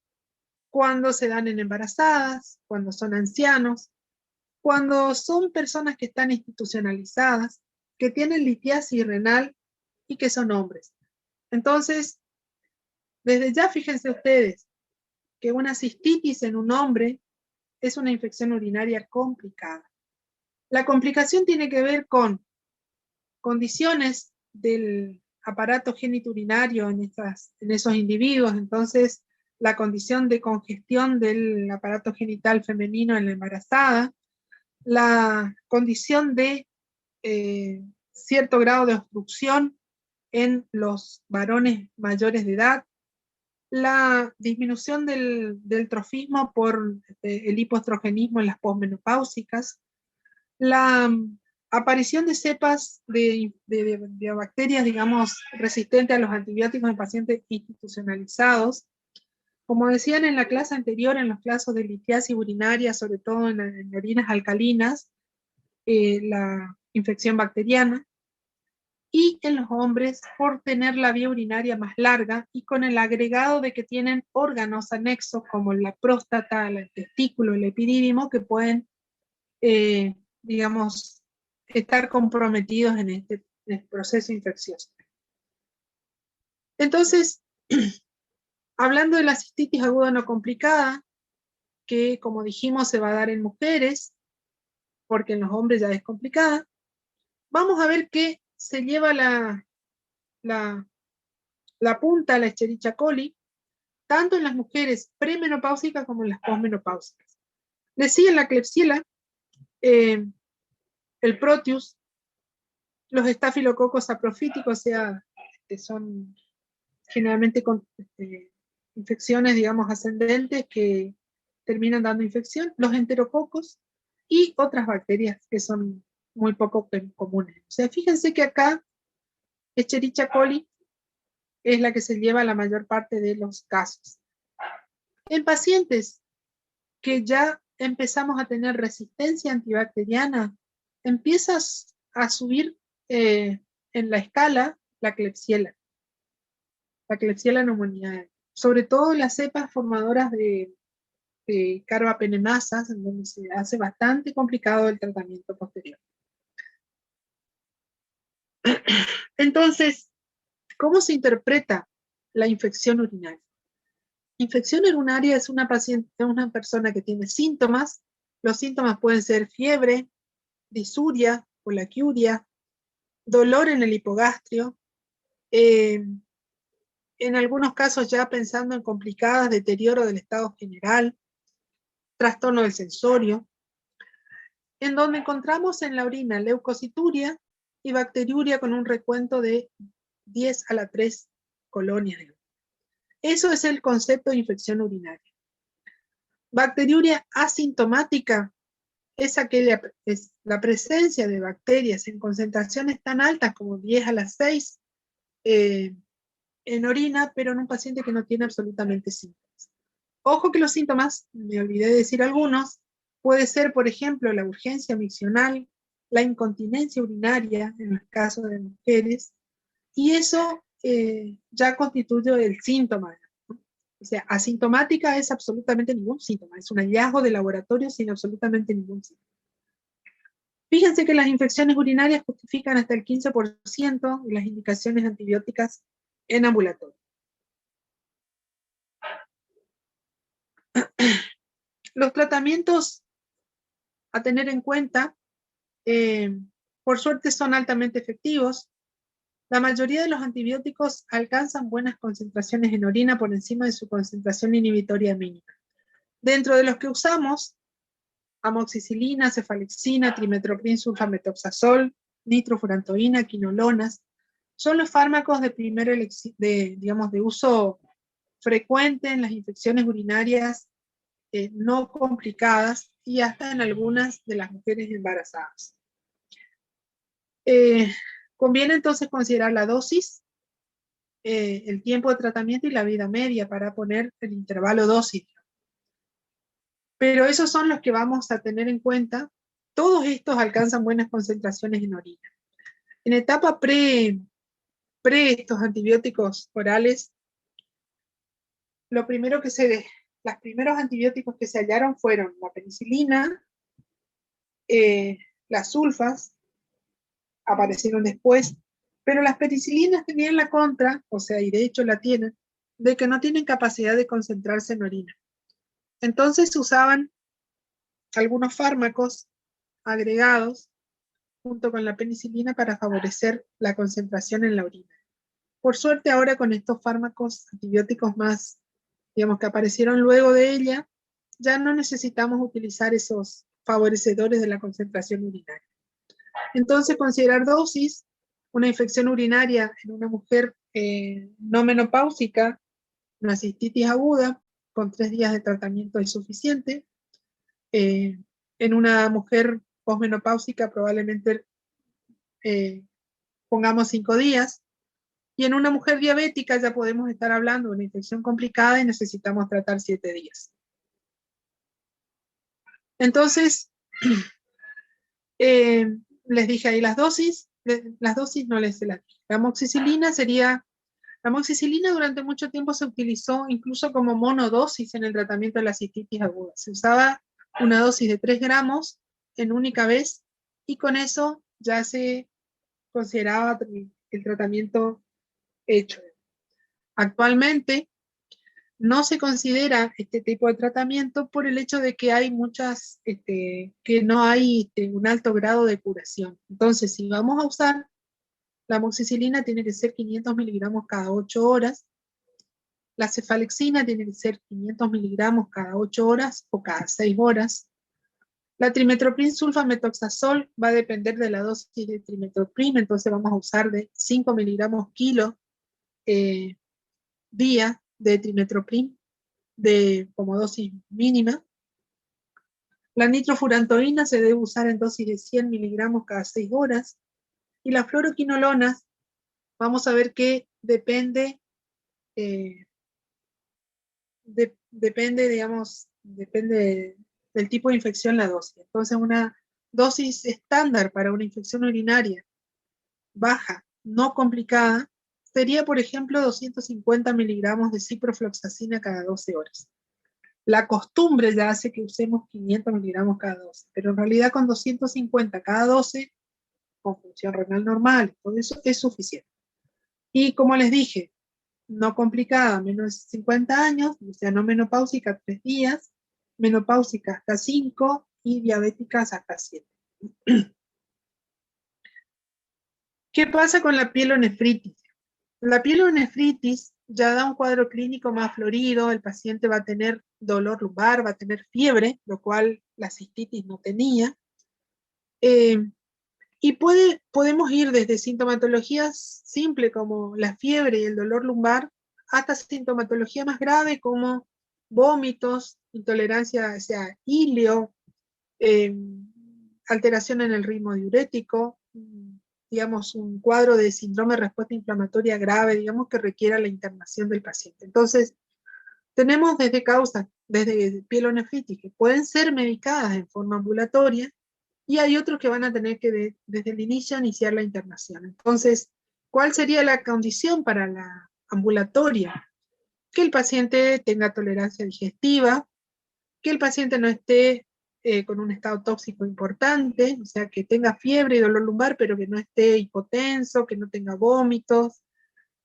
cuando se dan en embarazadas, cuando son ancianos, cuando son personas que están institucionalizadas, que tienen litiasis renal y que son hombres. Entonces, desde ya fíjense ustedes que una cistitis en un hombre es una infección urinaria complicada. La complicación tiene que ver con condiciones del aparato genitourinario en esos individuos. Entonces, la condición de congestión del aparato genital femenino en la embarazada, la condición de cierto grado de obstrucción en los varones mayores de edad, la disminución del trofismo por el hipoestrogenismo en las posmenopáusicas, la aparición de cepas de bacterias, digamos, resistentes a los antibióticos en pacientes institucionalizados. Como decían en la clase anterior, en los casos de litiasis urinaria, sobre todo en orinas alcalinas, la infección bacteriana, y en los hombres por tener la vía urinaria más larga y con el agregado de que tienen órganos anexos como la próstata, el testículo, el epidídimo, que pueden, digamos, estar comprometidos en este proceso infeccioso. Entonces, hablando de la cistitis aguda no complicada, que como dijimos se va a dar en mujeres, porque en los hombres ya es complicada, vamos a ver que se lleva la la punta, la Escherichia coli, tanto en las mujeres premenopáusicas como en las posmenopáusicas. Le sigue la Klebsiella, el Proteus, los estafilococos saprofíticos, o sea, son generalmente con infecciones, digamos, ascendentes que terminan dando infección, los enterococos y otras bacterias que son muy poco comunes. O sea, fíjense que acá Escherichia coli es la que se lleva la mayor parte de los casos. En pacientes que ya empezamos a tener resistencia antibacteriana, empiezas a subir en la escala la Klebsiella pneumoniae, sobre todo las cepas formadoras de carbapenemasas, en donde se hace bastante complicado el tratamiento posterior. Entonces, ¿cómo se interpreta la infección urinaria? Infección urinaria es una persona que tiene síntomas. Los síntomas pueden ser fiebre, disuria, colaquiuria, dolor en el hipogastrio, en algunos casos ya pensando en complicadas, deterioro del estado general, trastorno del sensorio, en donde encontramos en la orina leucocituria y bacteriuria con un recuento de 10 a la 3 colonias. Eso es el concepto de infección urinaria. Bacteriuria asintomática es la presencia de bacterias en concentraciones tan altas como 10 a la 6 en orina, pero en un paciente que no tiene absolutamente síntomas. Ojo que los síntomas, me olvidé de decir algunos, puede ser, por ejemplo, la urgencia miccional, la incontinencia urinaria en los casos de mujeres, y eso ya constituye el síntoma. O sea, asintomática es absolutamente ningún síntoma, es un hallazgo de laboratorio sin absolutamente ningún síntoma. Fíjense que las infecciones urinarias justifican hasta el 15% de las indicaciones antibióticas en ambulatorio. Los tratamientos a tener en cuenta, por suerte, son altamente efectivos. La mayoría de los antibióticos alcanzan buenas concentraciones en orina por encima de su concentración inhibitoria mínima. Dentro de los que usamos, amoxicilina, cefalexina, trimethoprim, sulfamethoxazol, nitrofurantoína, quinolonas, son los fármacos de uso frecuente en las infecciones urinarias no complicadas y hasta en algunas de las mujeres embarazadas. Conviene entonces considerar la dosis, el tiempo de tratamiento y la vida media para poner el intervalo dosis. Pero esos son los que vamos a tener en cuenta. Todos estos alcanzan buenas concentraciones en orina. En etapa pre estos antibióticos orales, los primeros antibióticos que se hallaron fueron la penicilina, las sulfas, aparecieron después, pero las penicilinas tenían la contra, o sea, y de hecho la tienen, de que no tienen capacidad de concentrarse en orina. Entonces se usaban algunos fármacos agregados junto con la penicilina para favorecer la concentración en la orina. Por suerte ahora con estos fármacos antibióticos más, digamos, que aparecieron luego de ella, ya no necesitamos utilizar esos favorecedores de la concentración urinaria. Entonces, considerar dosis, una infección urinaria en una mujer no menopáusica, una cistitis aguda, con 3 días de tratamiento es suficiente. En una mujer posmenopáusica probablemente pongamos 5 días. Y en una mujer diabética ya podemos estar hablando de una infección complicada y necesitamos tratar 7 días. Entonces, les dije ahí las dosis no les las dije. La amoxicilina durante mucho tiempo se utilizó incluso como monodosis en el tratamiento de la cistitis aguda. Se usaba una dosis de 3 gramos en única vez y con eso ya se consideraba el tratamiento hecho. Actualmente no se considera este tipo de tratamiento por el hecho de que hay muchas, que no hay un alto grado de curación. Entonces, si vamos a usar La amoxicilina tiene que ser 500 miligramos cada 8 horas. La cefalexina tiene que ser 500 miligramos cada 8 horas o cada 6 horas. La trimetoprim sulfametoxazol va a depender de la dosis de trimetoprim, entonces vamos a usar de 5 miligramos kilo día de trimetoprim como dosis mínima. La nitrofurantoína se debe usar en dosis de 100 miligramos cada 6 horas. Y las fluoroquinolonas, vamos a ver que depende, depende del tipo de infección la dosis. Entonces, una dosis estándar para una infección urinaria baja, no complicada, sería, por ejemplo, 250 miligramos de ciprofloxacina cada 12 horas. La costumbre ya hace que usemos 500 miligramos cada 12, pero en realidad con 250 cada 12, con función renal normal, todo eso es suficiente. Y como les dije, no complicada, menos de 50 años, o sea, no menopáusica 3 días, menopáusica hasta 5 y diabéticas hasta 7. ¿Qué pasa con la pielonefritis? La pielonefritis ya da un cuadro clínico más florido, el paciente va a tener dolor lumbar, va a tener fiebre, lo cual la cistitis no tenía. Y podemos ir desde sintomatologías simples como la fiebre y el dolor lumbar hasta sintomatología más grave como vómitos, intolerancia hacia ilio, alteración en el ritmo diurético, digamos un cuadro de síndrome de respuesta inflamatoria grave, digamos que requiera la internación del paciente. Entonces, tenemos desde causas, desde pielonefritis, que pueden ser medicadas en forma ambulatoria, y hay otros que van a tener que desde el inicio iniciar la internación. Entonces, ¿cuál sería la condición para la ambulatoria? Que el paciente tenga tolerancia digestiva, que el paciente no esté con un estado tóxico importante, o sea, que tenga fiebre y dolor lumbar, pero que no esté hipotenso, que no tenga vómitos,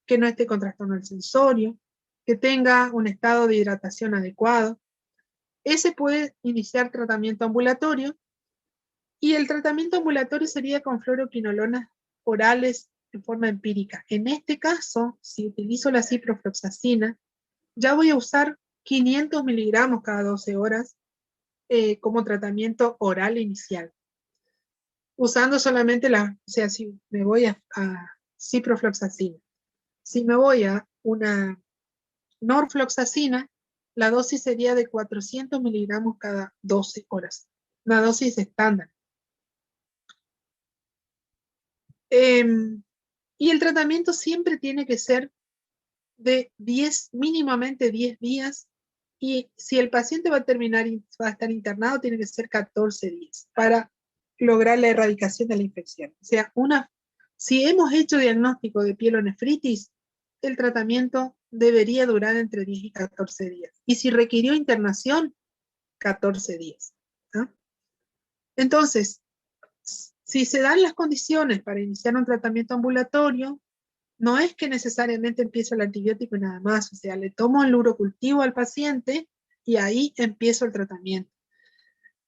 que no esté con trastorno del sensorio, que tenga un estado de hidratación adecuado. Ese puede iniciar tratamiento ambulatorio, y el tratamiento ambulatorio sería con fluoroquinolonas orales en forma empírica. En este caso, si utilizo la ciprofloxacina, ya voy a usar 500 miligramos cada 12 horas como tratamiento oral inicial. Usando solamente o sea, si me voy a ciprofloxacina, si me voy a una norfloxacina, la dosis sería de 400 miligramos cada 12 horas, una dosis estándar. Y el tratamiento siempre tiene que ser de mínimamente 10 días, y si el paciente va a estar internado, tiene que ser 14 días para lograr la erradicación de la infección. O sea, si hemos hecho diagnóstico de pielonefritis, el tratamiento debería durar entre 10 y 14 días. Y si requirió internación, 14 días. ¿No? Entonces, si se dan las condiciones para iniciar un tratamiento ambulatorio, no es que necesariamente empiece el antibiótico y nada más, o sea, le tomo el urocultivo al paciente y ahí empiezo el tratamiento.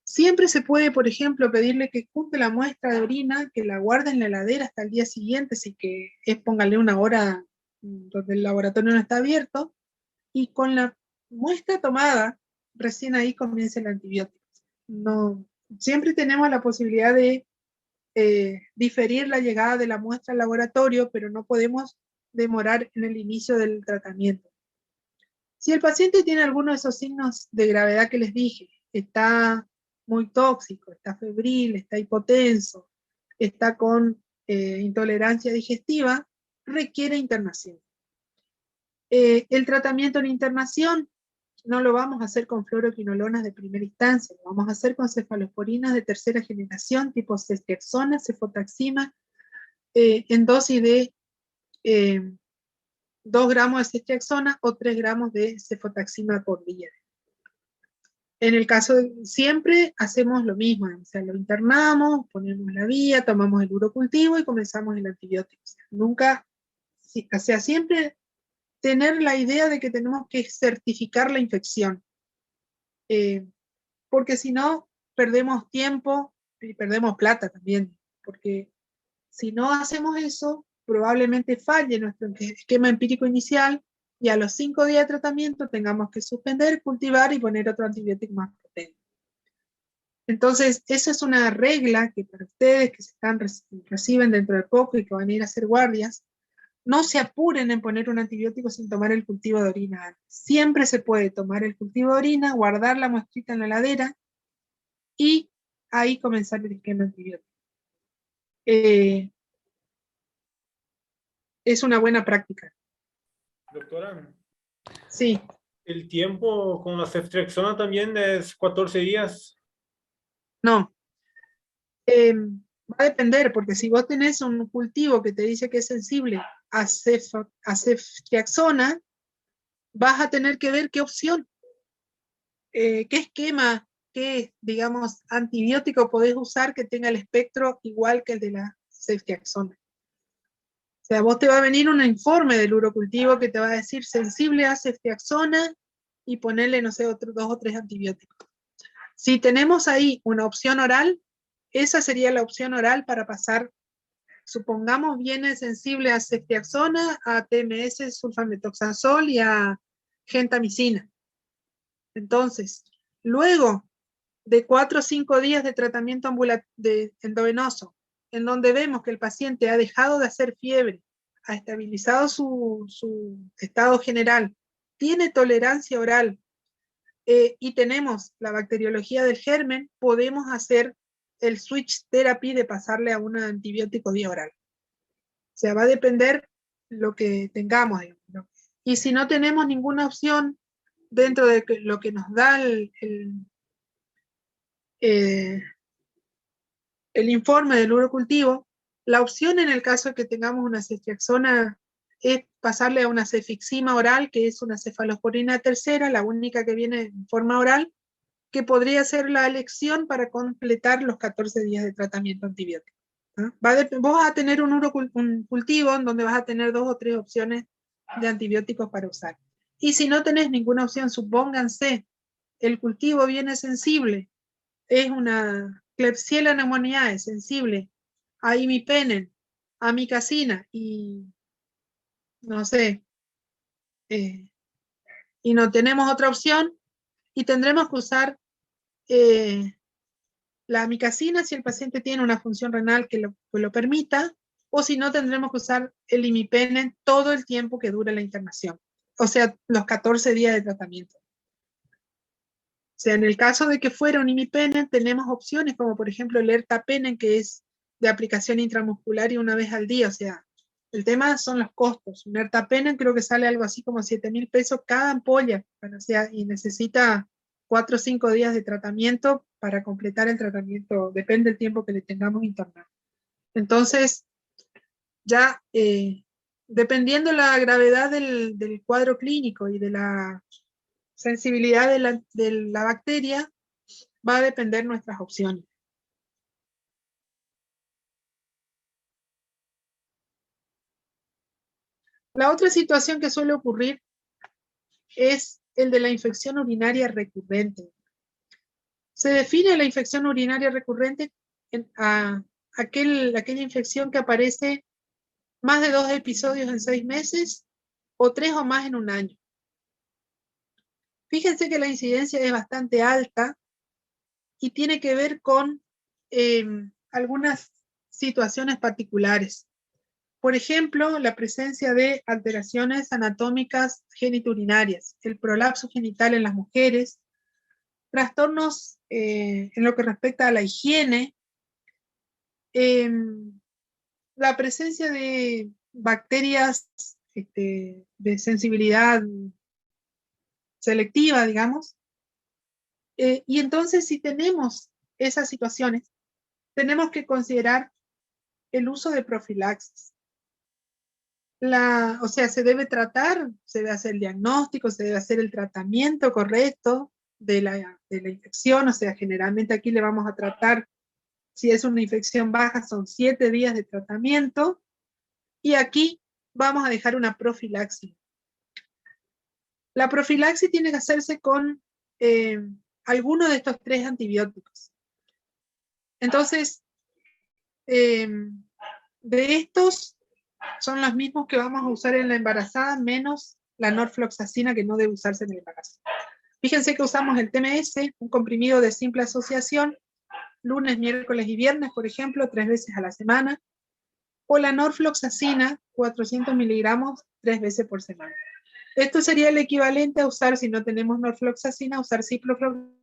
Siempre se puede, por ejemplo, pedirle que junte la muestra de orina, que la guarde en la heladera hasta el día siguiente, así que póngale una hora donde el laboratorio no está abierto, y con la muestra tomada, recién ahí comienza el antibiótico. No, siempre tenemos la posibilidad de diferir la llegada de la muestra al laboratorio, pero no podemos demorar en el inicio del tratamiento. Si el paciente tiene alguno de esos signos de gravedad que les dije, está muy tóxico, está febril, está hipotenso, está con intolerancia digestiva, requiere internación. El tratamiento en internación no lo vamos a hacer con fluoroquinolonas de primera instancia, lo vamos a hacer con cefalosporinas de tercera generación, tipo ceftriaxona, cefotaxima, en dosis de 2 gramos de ceftriaxona o 3 gramos de cefotaxima por día. En el caso siempre hacemos lo mismo, o sea, lo internamos, ponemos la vía, tomamos el urocultivo y comenzamos el antibiótico. O sea, nunca, o sea, siempre tener la idea de que tenemos que certificar la infección, porque si no, perdemos tiempo y perdemos plata también, porque si no hacemos eso, probablemente falle nuestro esquema empírico inicial y a los 5 días de tratamiento tengamos que suspender, cultivar y poner otro antibiótico más potente. Entonces, esa es una regla que para ustedes que reciben dentro de poco y que van a ir a hacer guardias, no se apuren en poner un antibiótico sin tomar el cultivo de orina antes. Siempre se puede tomar el cultivo de orina, guardar la muestrita en la heladera y ahí comenzar el esquema antibiótico. Es una buena práctica. Doctora, Sí. ¿el tiempo con la ceftriaxona también es 14 días? No. Va a depender, porque si vos tenés un cultivo que te dice que es sensible a ceftriaxona, vas a tener que ver qué opción, qué esquema, qué, digamos, antibiótico podés usar que tenga el espectro igual que el de la ceftriaxona. O sea, vos te va a venir un informe del urocultivo que te va a decir sensible a ceftriaxona y ponerle, no sé, 2 o 3 antibióticos. Si tenemos ahí una opción oral, esa sería la opción oral para pasar, supongamos viene sensible a ceftriaxona, a TMS, sulfametoxazol y a gentamicina. Entonces, luego de 4 o 5 días de tratamiento endovenoso, en donde vemos que el paciente ha dejado de hacer fiebre, ha estabilizado su estado general, tiene tolerancia oral y tenemos la bacteriología del germen, podemos hacer el switch therapy de pasarle a un antibiótico vía oral. O sea, va a depender lo que tengamos, ¿no? Y si no tenemos ninguna opción dentro de lo que nos da el informe del urocultivo, la opción en el caso de que tengamos una ceftriaxona es pasarle a una cefixima oral, que es una cefalosporina tercera, la única que viene en forma oral, que podría ser la elección para completar los 14 días de tratamiento antibiótico. ¿No? Vos vas a tener un cultivo en donde vas a tener 2 o 3 opciones de antibióticos para usar. Y si no tenés ninguna opción, supónganse, el cultivo viene sensible, es una Klebsiella pneumoniae sensible a imipenem, a amikacina y no sé, y no tenemos otra opción y tendremos que usar la amikacina si el paciente tiene una función renal que lo permita, o si no tendremos que usar el imipenem todo el tiempo que dure la internación, o sea, los 14 días de tratamiento. O sea, en el caso de que fuera un imipenem, tenemos opciones como por ejemplo el ertapenem, que es de aplicación intramuscular y una vez al día. O sea, el tema son los costos. Un ertapenem creo que sale algo así como 7.000 pesos cada ampolla, o sea, y necesita 4 o 5 días de tratamiento para completar el tratamiento, depende del tiempo que le tengamos internado. Entonces, ya dependiendo la gravedad del cuadro clínico y de la sensibilidad de la bacteria, va a depender nuestras opciones. La otra situación que suele ocurrir es el de la infección urinaria recurrente. Se define la infección urinaria recurrente aquella infección que aparece más de 2 episodios en 6 meses o 3 o más en un año. Fíjense que la incidencia es bastante alta y tiene que ver con algunas situaciones particulares. Por ejemplo, la presencia de alteraciones anatómicas genitourinarias, el prolapso genital en las mujeres, trastornos en lo que respecta a la higiene, la presencia de bacterias de sensibilidad selectiva, digamos. Y entonces, si tenemos esas situaciones, tenemos que considerar el uso de profilaxis. O sea, se debe tratar, se debe hacer el diagnóstico, se debe hacer el tratamiento correcto de la infección. O sea, generalmente aquí le vamos a tratar, si es una infección baja, son 7 días de tratamiento. Y aquí vamos a dejar una profilaxis. La profilaxis tiene que hacerse con alguno de estos 3 antibióticos. Entonces, de estos, son los mismos que vamos a usar en la embarazada, menos la norfloxacina, que no debe usarse en el embarazo. Fíjense que usamos el TMS, un comprimido de simple asociación, lunes, miércoles y viernes, por ejemplo, 3 veces a la semana, o la norfloxacina, 400 miligramos, 3 veces por semana. Esto sería el equivalente a usar, si no tenemos norfloxacina, usar ciprofloxacina,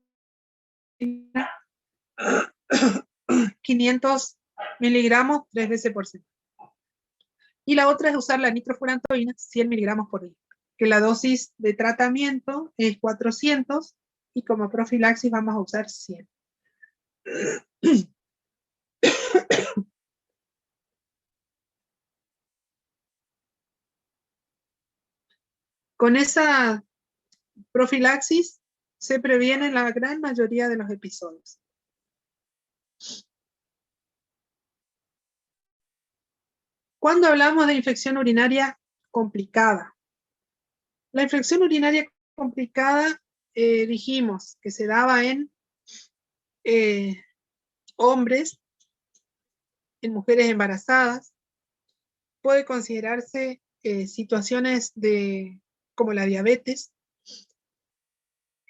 500 miligramos, 3 veces por semana. Y la otra es usar la nitrofurantoína, 100 miligramos por día, que la dosis de tratamiento es 400 y como profilaxis vamos a usar 100. Con esa profilaxis se previene la gran mayoría de los episodios. Cuando hablamos de infección urinaria complicada, la infección urinaria complicada dijimos que se daba en hombres, en mujeres embarazadas, puede considerarse situaciones como la diabetes,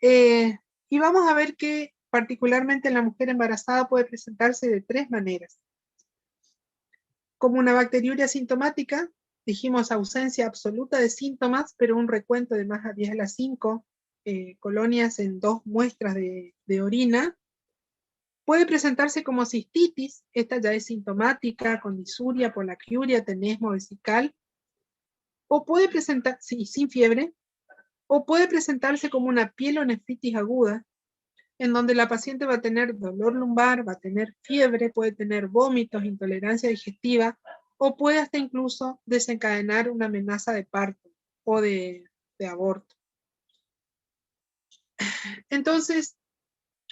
y vamos a ver que particularmente en la mujer embarazada puede presentarse de 3 maneras. Como una bacteriuria sintomática, dijimos ausencia absoluta de síntomas, pero un recuento de más a 10 a la 5 colonias en 2 muestras de orina. Puede presentarse como cistitis, esta ya es sintomática, con disuria, polaquiuria, tenesmo vesical, o puede presentarse sin fiebre, o puede presentarse como una pielonefritis aguda, en donde la paciente va a tener dolor lumbar, va a tener fiebre, puede tener vómitos, intolerancia digestiva, o puede hasta incluso desencadenar una amenaza de parto o de aborto. Entonces,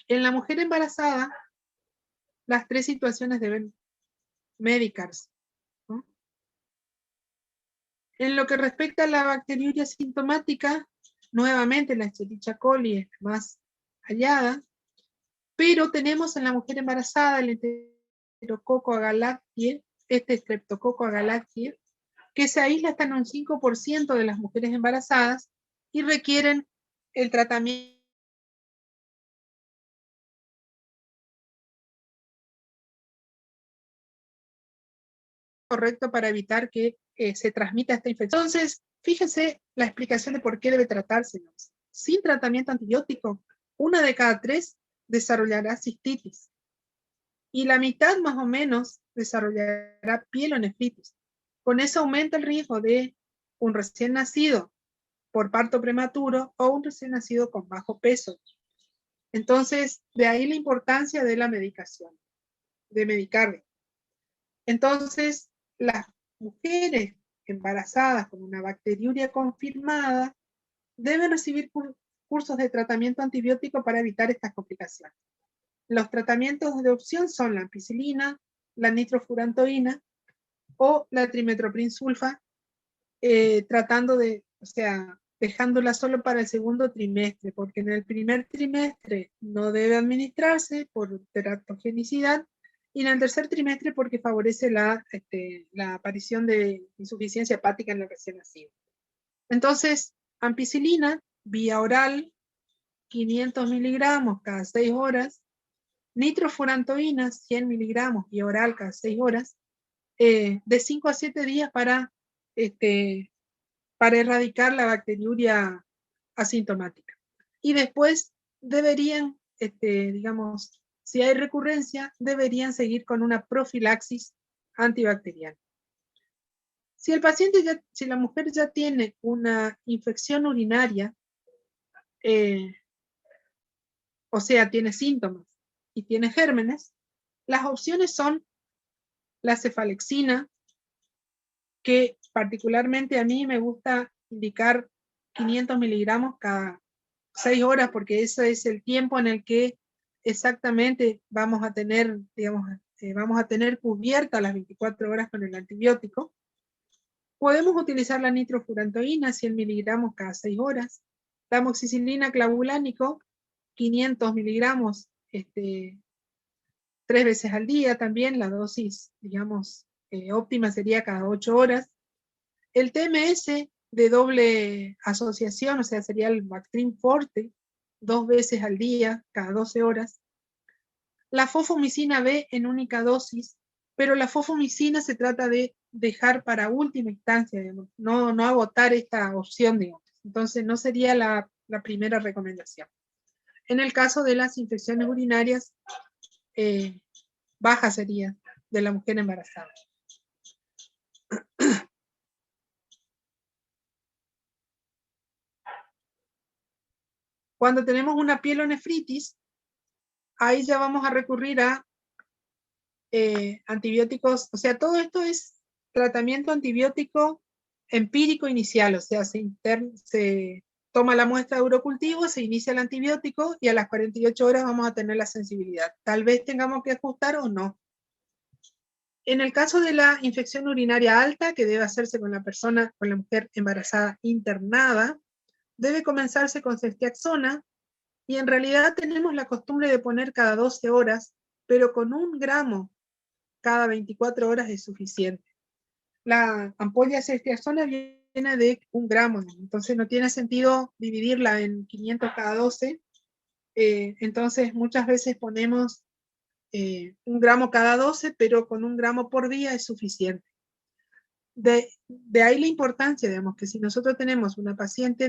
en la mujer embarazada, las 3 situaciones deben medicarse, ¿no? En lo que respecta a la bacteriuria sintomática, nuevamente la Escherichia coli es más hallada, pero tenemos en la mujer embarazada el Enterococo agalactiae, este Streptococo agalactiae, que se aísla hasta en un 5% de las mujeres embarazadas y requieren el tratamiento correcto para evitar que se transmita esta infección. Entonces, fíjense la explicación de por qué debe tratarse. Sin tratamiento antibiótico, 1 de cada 3 desarrollará cistitis. Y la mitad más o menos desarrollará pielonefritis. Con eso aumenta el riesgo de un recién nacido por parto prematuro o un recién nacido con bajo peso. Entonces, de ahí la importancia de la medicación, de medicarle. Entonces, las mujeres embarazadas con una bacteriuria confirmada deben recibir cursos de tratamiento antibiótico para evitar estas complicaciones. Los tratamientos de opción son la ampicilina, la nitrofurantoína o la trimetoprim sulfa, dejándola solo para el segundo trimestre, porque en el primer trimestre no debe administrarse por teratogenicidad, y en el tercer trimestre porque favorece la aparición de insuficiencia hepática en el recién nacido. Entonces, ampicilina, vía oral, 500 miligramos cada 6 horas, nitrofurantoína, 100 miligramos vía oral cada 6 horas, de 5 a 7 días para erradicar la bacteriuria asintomática. Y después deberían, digamos, si hay recurrencia, deberían seguir con una profilaxis antibacteriana. Si el paciente si la mujer ya tiene una infección urinaria, o sea, tiene síntomas y tiene gérmenes, las opciones son la cefalexina, que particularmente a mí me gusta indicar 500 miligramos cada 6 horas, porque ese es el tiempo en el que exactamente vamos a tener, digamos, vamos a tener cubiertas las 24 horas con el antibiótico. Podemos utilizar la nitrofurantoína, 100 miligramos cada 6 horas. La amoxicilina clavulánico, 500 miligramos 3 veces al día también, la dosis, digamos, óptima sería cada 8 horas. El TMS de doble asociación, o sea, sería el Bactrim Forte, 2 veces al día, cada 12 horas. La fosfomicina B en única dosis, pero la fosfomicina se trata de dejar para última instancia, digamos, no agotar esta opción, digamos. Entonces no sería la primera recomendación. En el caso de las infecciones urinarias, baja sería de la mujer embarazada. Cuando tenemos una pielonefritis, ahí ya vamos a recurrir a antibióticos, o sea, todo esto es tratamiento antibiótico empírico inicial, o sea, se toma la muestra de urocultivo, se inicia el antibiótico y a las 48 horas vamos a tener la sensibilidad. Tal vez tengamos que ajustar o no. En el caso de la infección urinaria alta, que debe hacerse con la persona, con la mujer embarazada internada, debe comenzarse con ceftriaxona, y en realidad tenemos la costumbre de poner cada 12 horas, pero con 1 gramo cada 24 horas es suficiente. La ampolla de ceftriaxona viene de 1 gramo, entonces no tiene sentido dividirla en 500 cada 12, entonces muchas veces ponemos 1 gramo cada 12, pero con 1 gramo por día es suficiente. De ahí la importancia, digamos, que si nosotros tenemos una paciente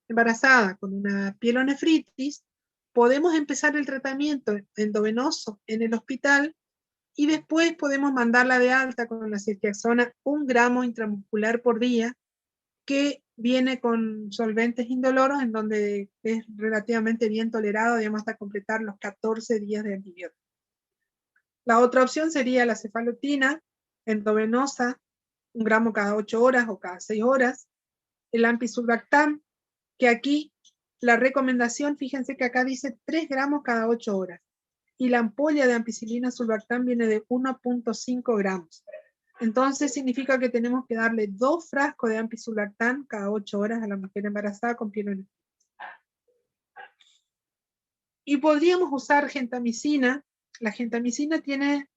embarazada con una pielonefritis, podemos empezar el tratamiento endovenoso en el hospital y después podemos mandarla de alta con la ceftriaxona 1 gramo intramuscular por día, que viene con solventes indoloros, en donde es relativamente bien tolerado, digamos, hasta completar los 14 días de antibiótico. La otra opción sería la cefalotina endovenosa, 1 gramo cada 8 horas o cada 6 horas. El ampicillin, que aquí la recomendación, fíjense que acá dice 3 gramos cada 8 horas. Y la ampolla de ampicilina sulbactam viene de 1.5 gramos. Entonces significa que tenemos que darle 2 frascos de ampicillin cada 8 horas a la mujer embarazada con pielonefritis. Y podríamos usar gentamicina. La gentamicina tiene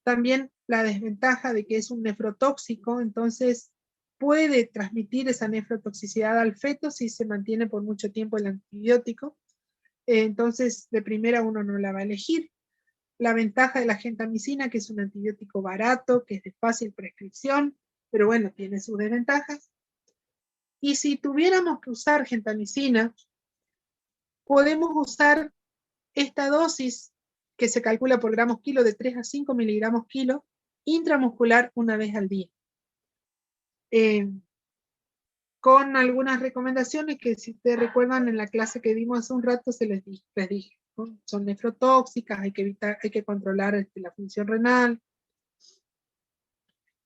también la desventaja de que es un nefrotóxico, entonces puede transmitir esa nefrotoxicidad al feto si se mantiene por mucho tiempo el antibiótico. Entonces, de primera uno no la va a elegir. La ventaja de la gentamicina, que es un antibiótico barato, que es de fácil prescripción, pero bueno, tiene sus desventajas. Y si tuviéramos que usar gentamicina, podemos usar esta dosis que se calcula por gramos kilo de 3 a 5 miligramos kilo intramuscular 1 vez al día. Con algunas recomendaciones que, si te recuerdan, en la clase que dimos hace un rato les dije, ¿no? Son nefrotóxicas, hay que controlar la función renal.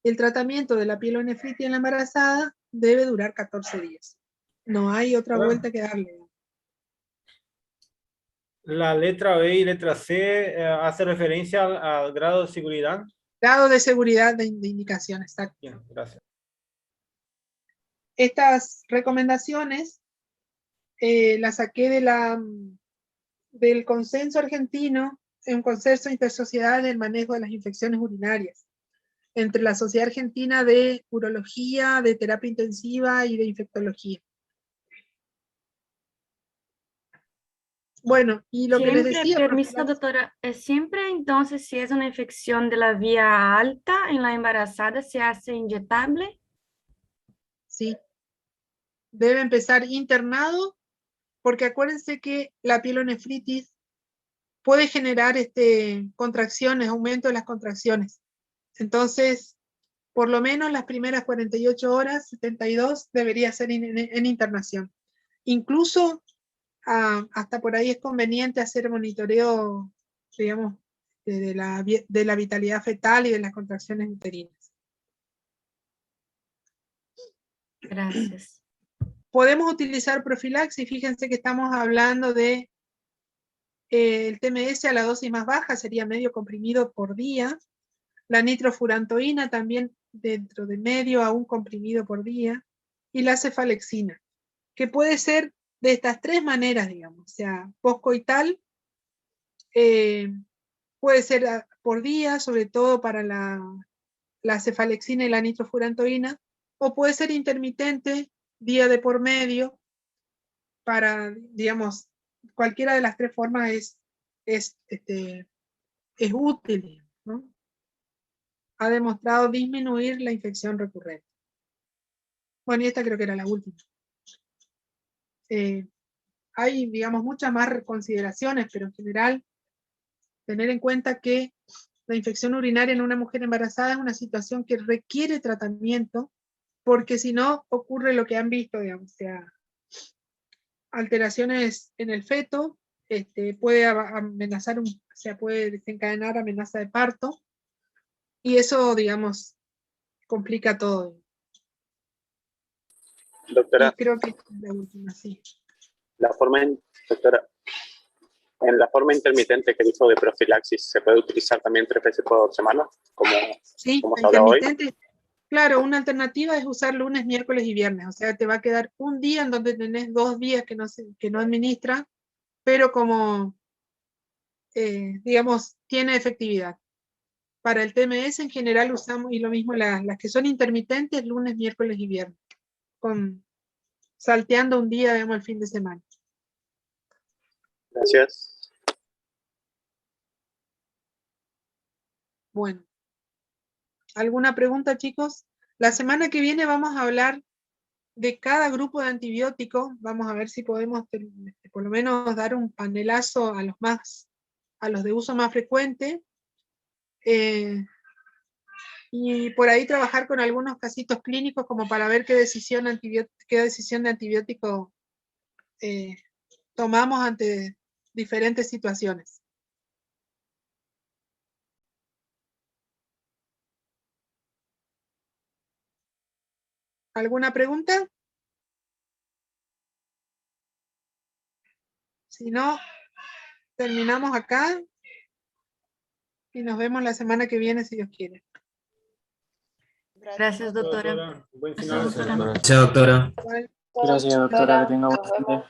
El tratamiento de la pielonefritis en la embarazada debe durar 14 días. No hay otra vuelta que darle. La letra B y letra C hace referencia al grado de seguridad. Grado de seguridad de indicación, exacto. Bien, gracias. Estas recomendaciones las saqué del consenso argentino, un consenso intersociedad del manejo de las infecciones urinarias, entre la Sociedad Argentina de Urología, de Terapia Intensiva y de Infectología. Bueno, y lo que les decía... Permiso, doctora, siempre entonces si es una infección de la vía alta en la embarazada, ¿se hace inyectable? Sí. Debe empezar internado, porque acuérdense que la pielonefritis puede generar contracciones, aumento de las contracciones. Entonces, por lo menos las primeras 48 horas, 72, debería ser en internación. Incluso hasta por ahí es conveniente hacer monitoreo, digamos, de la vitalidad fetal y de las contracciones uterinas. Gracias. Podemos utilizar profilaxis, fíjense que estamos hablando de el TMS a la dosis más baja, sería medio comprimido por día. La nitrofurantoína también dentro de medio a 1 comprimido por día. Y la cefalexina, que puede ser de estas 3 maneras, digamos, o sea, postcoital, puede ser por día, sobre todo para la cefalexina y la nitrofurantoína, o puede ser intermitente, día de por medio, para, digamos, cualquiera de las tres formas es útil, ¿no? Ha demostrado disminuir la infección recurrente. Bueno, y esta creo que era la última. Hay, digamos, muchas más consideraciones, pero en general, tener en cuenta que la infección urinaria en una mujer embarazada es una situación que requiere tratamiento, porque si no, ocurre lo que han visto, digamos, o sea, alteraciones en el feto, puede amenazar, o sea, puede desencadenar amenaza de parto, y eso, digamos, complica todo. Doctora, Y creo que es la última, sí. Doctora, en la forma intermitente que dijo de profilaxis, ¿se puede utilizar también 3 veces por semana? Sí, como se habla hoy. Claro, una alternativa es usar lunes, miércoles y viernes. O sea, te va a quedar un día en donde tenés 2 días que no administra, pero como, digamos, tiene efectividad. Para el TMS en general usamos, y lo mismo las que son intermitentes, lunes, miércoles y viernes, salteando un día, digamos, el fin de semana. Gracias. Bueno. ¿Alguna pregunta, chicos? La semana que viene vamos a hablar de cada grupo de antibióticos. Vamos a ver si podemos por lo menos dar un panelazo a los de uso más frecuente. Y por ahí trabajar con algunos casitos clínicos como para ver qué decisión de antibiótico tomamos ante diferentes situaciones. ¿Alguna pregunta? Si no, terminamos acá y nos vemos la semana que viene si Dios quiere. Gracias, doctora. Buen final de Gracias, semana. Gracias, doctora. Igual. Gracias, doctora, que tenga buen día.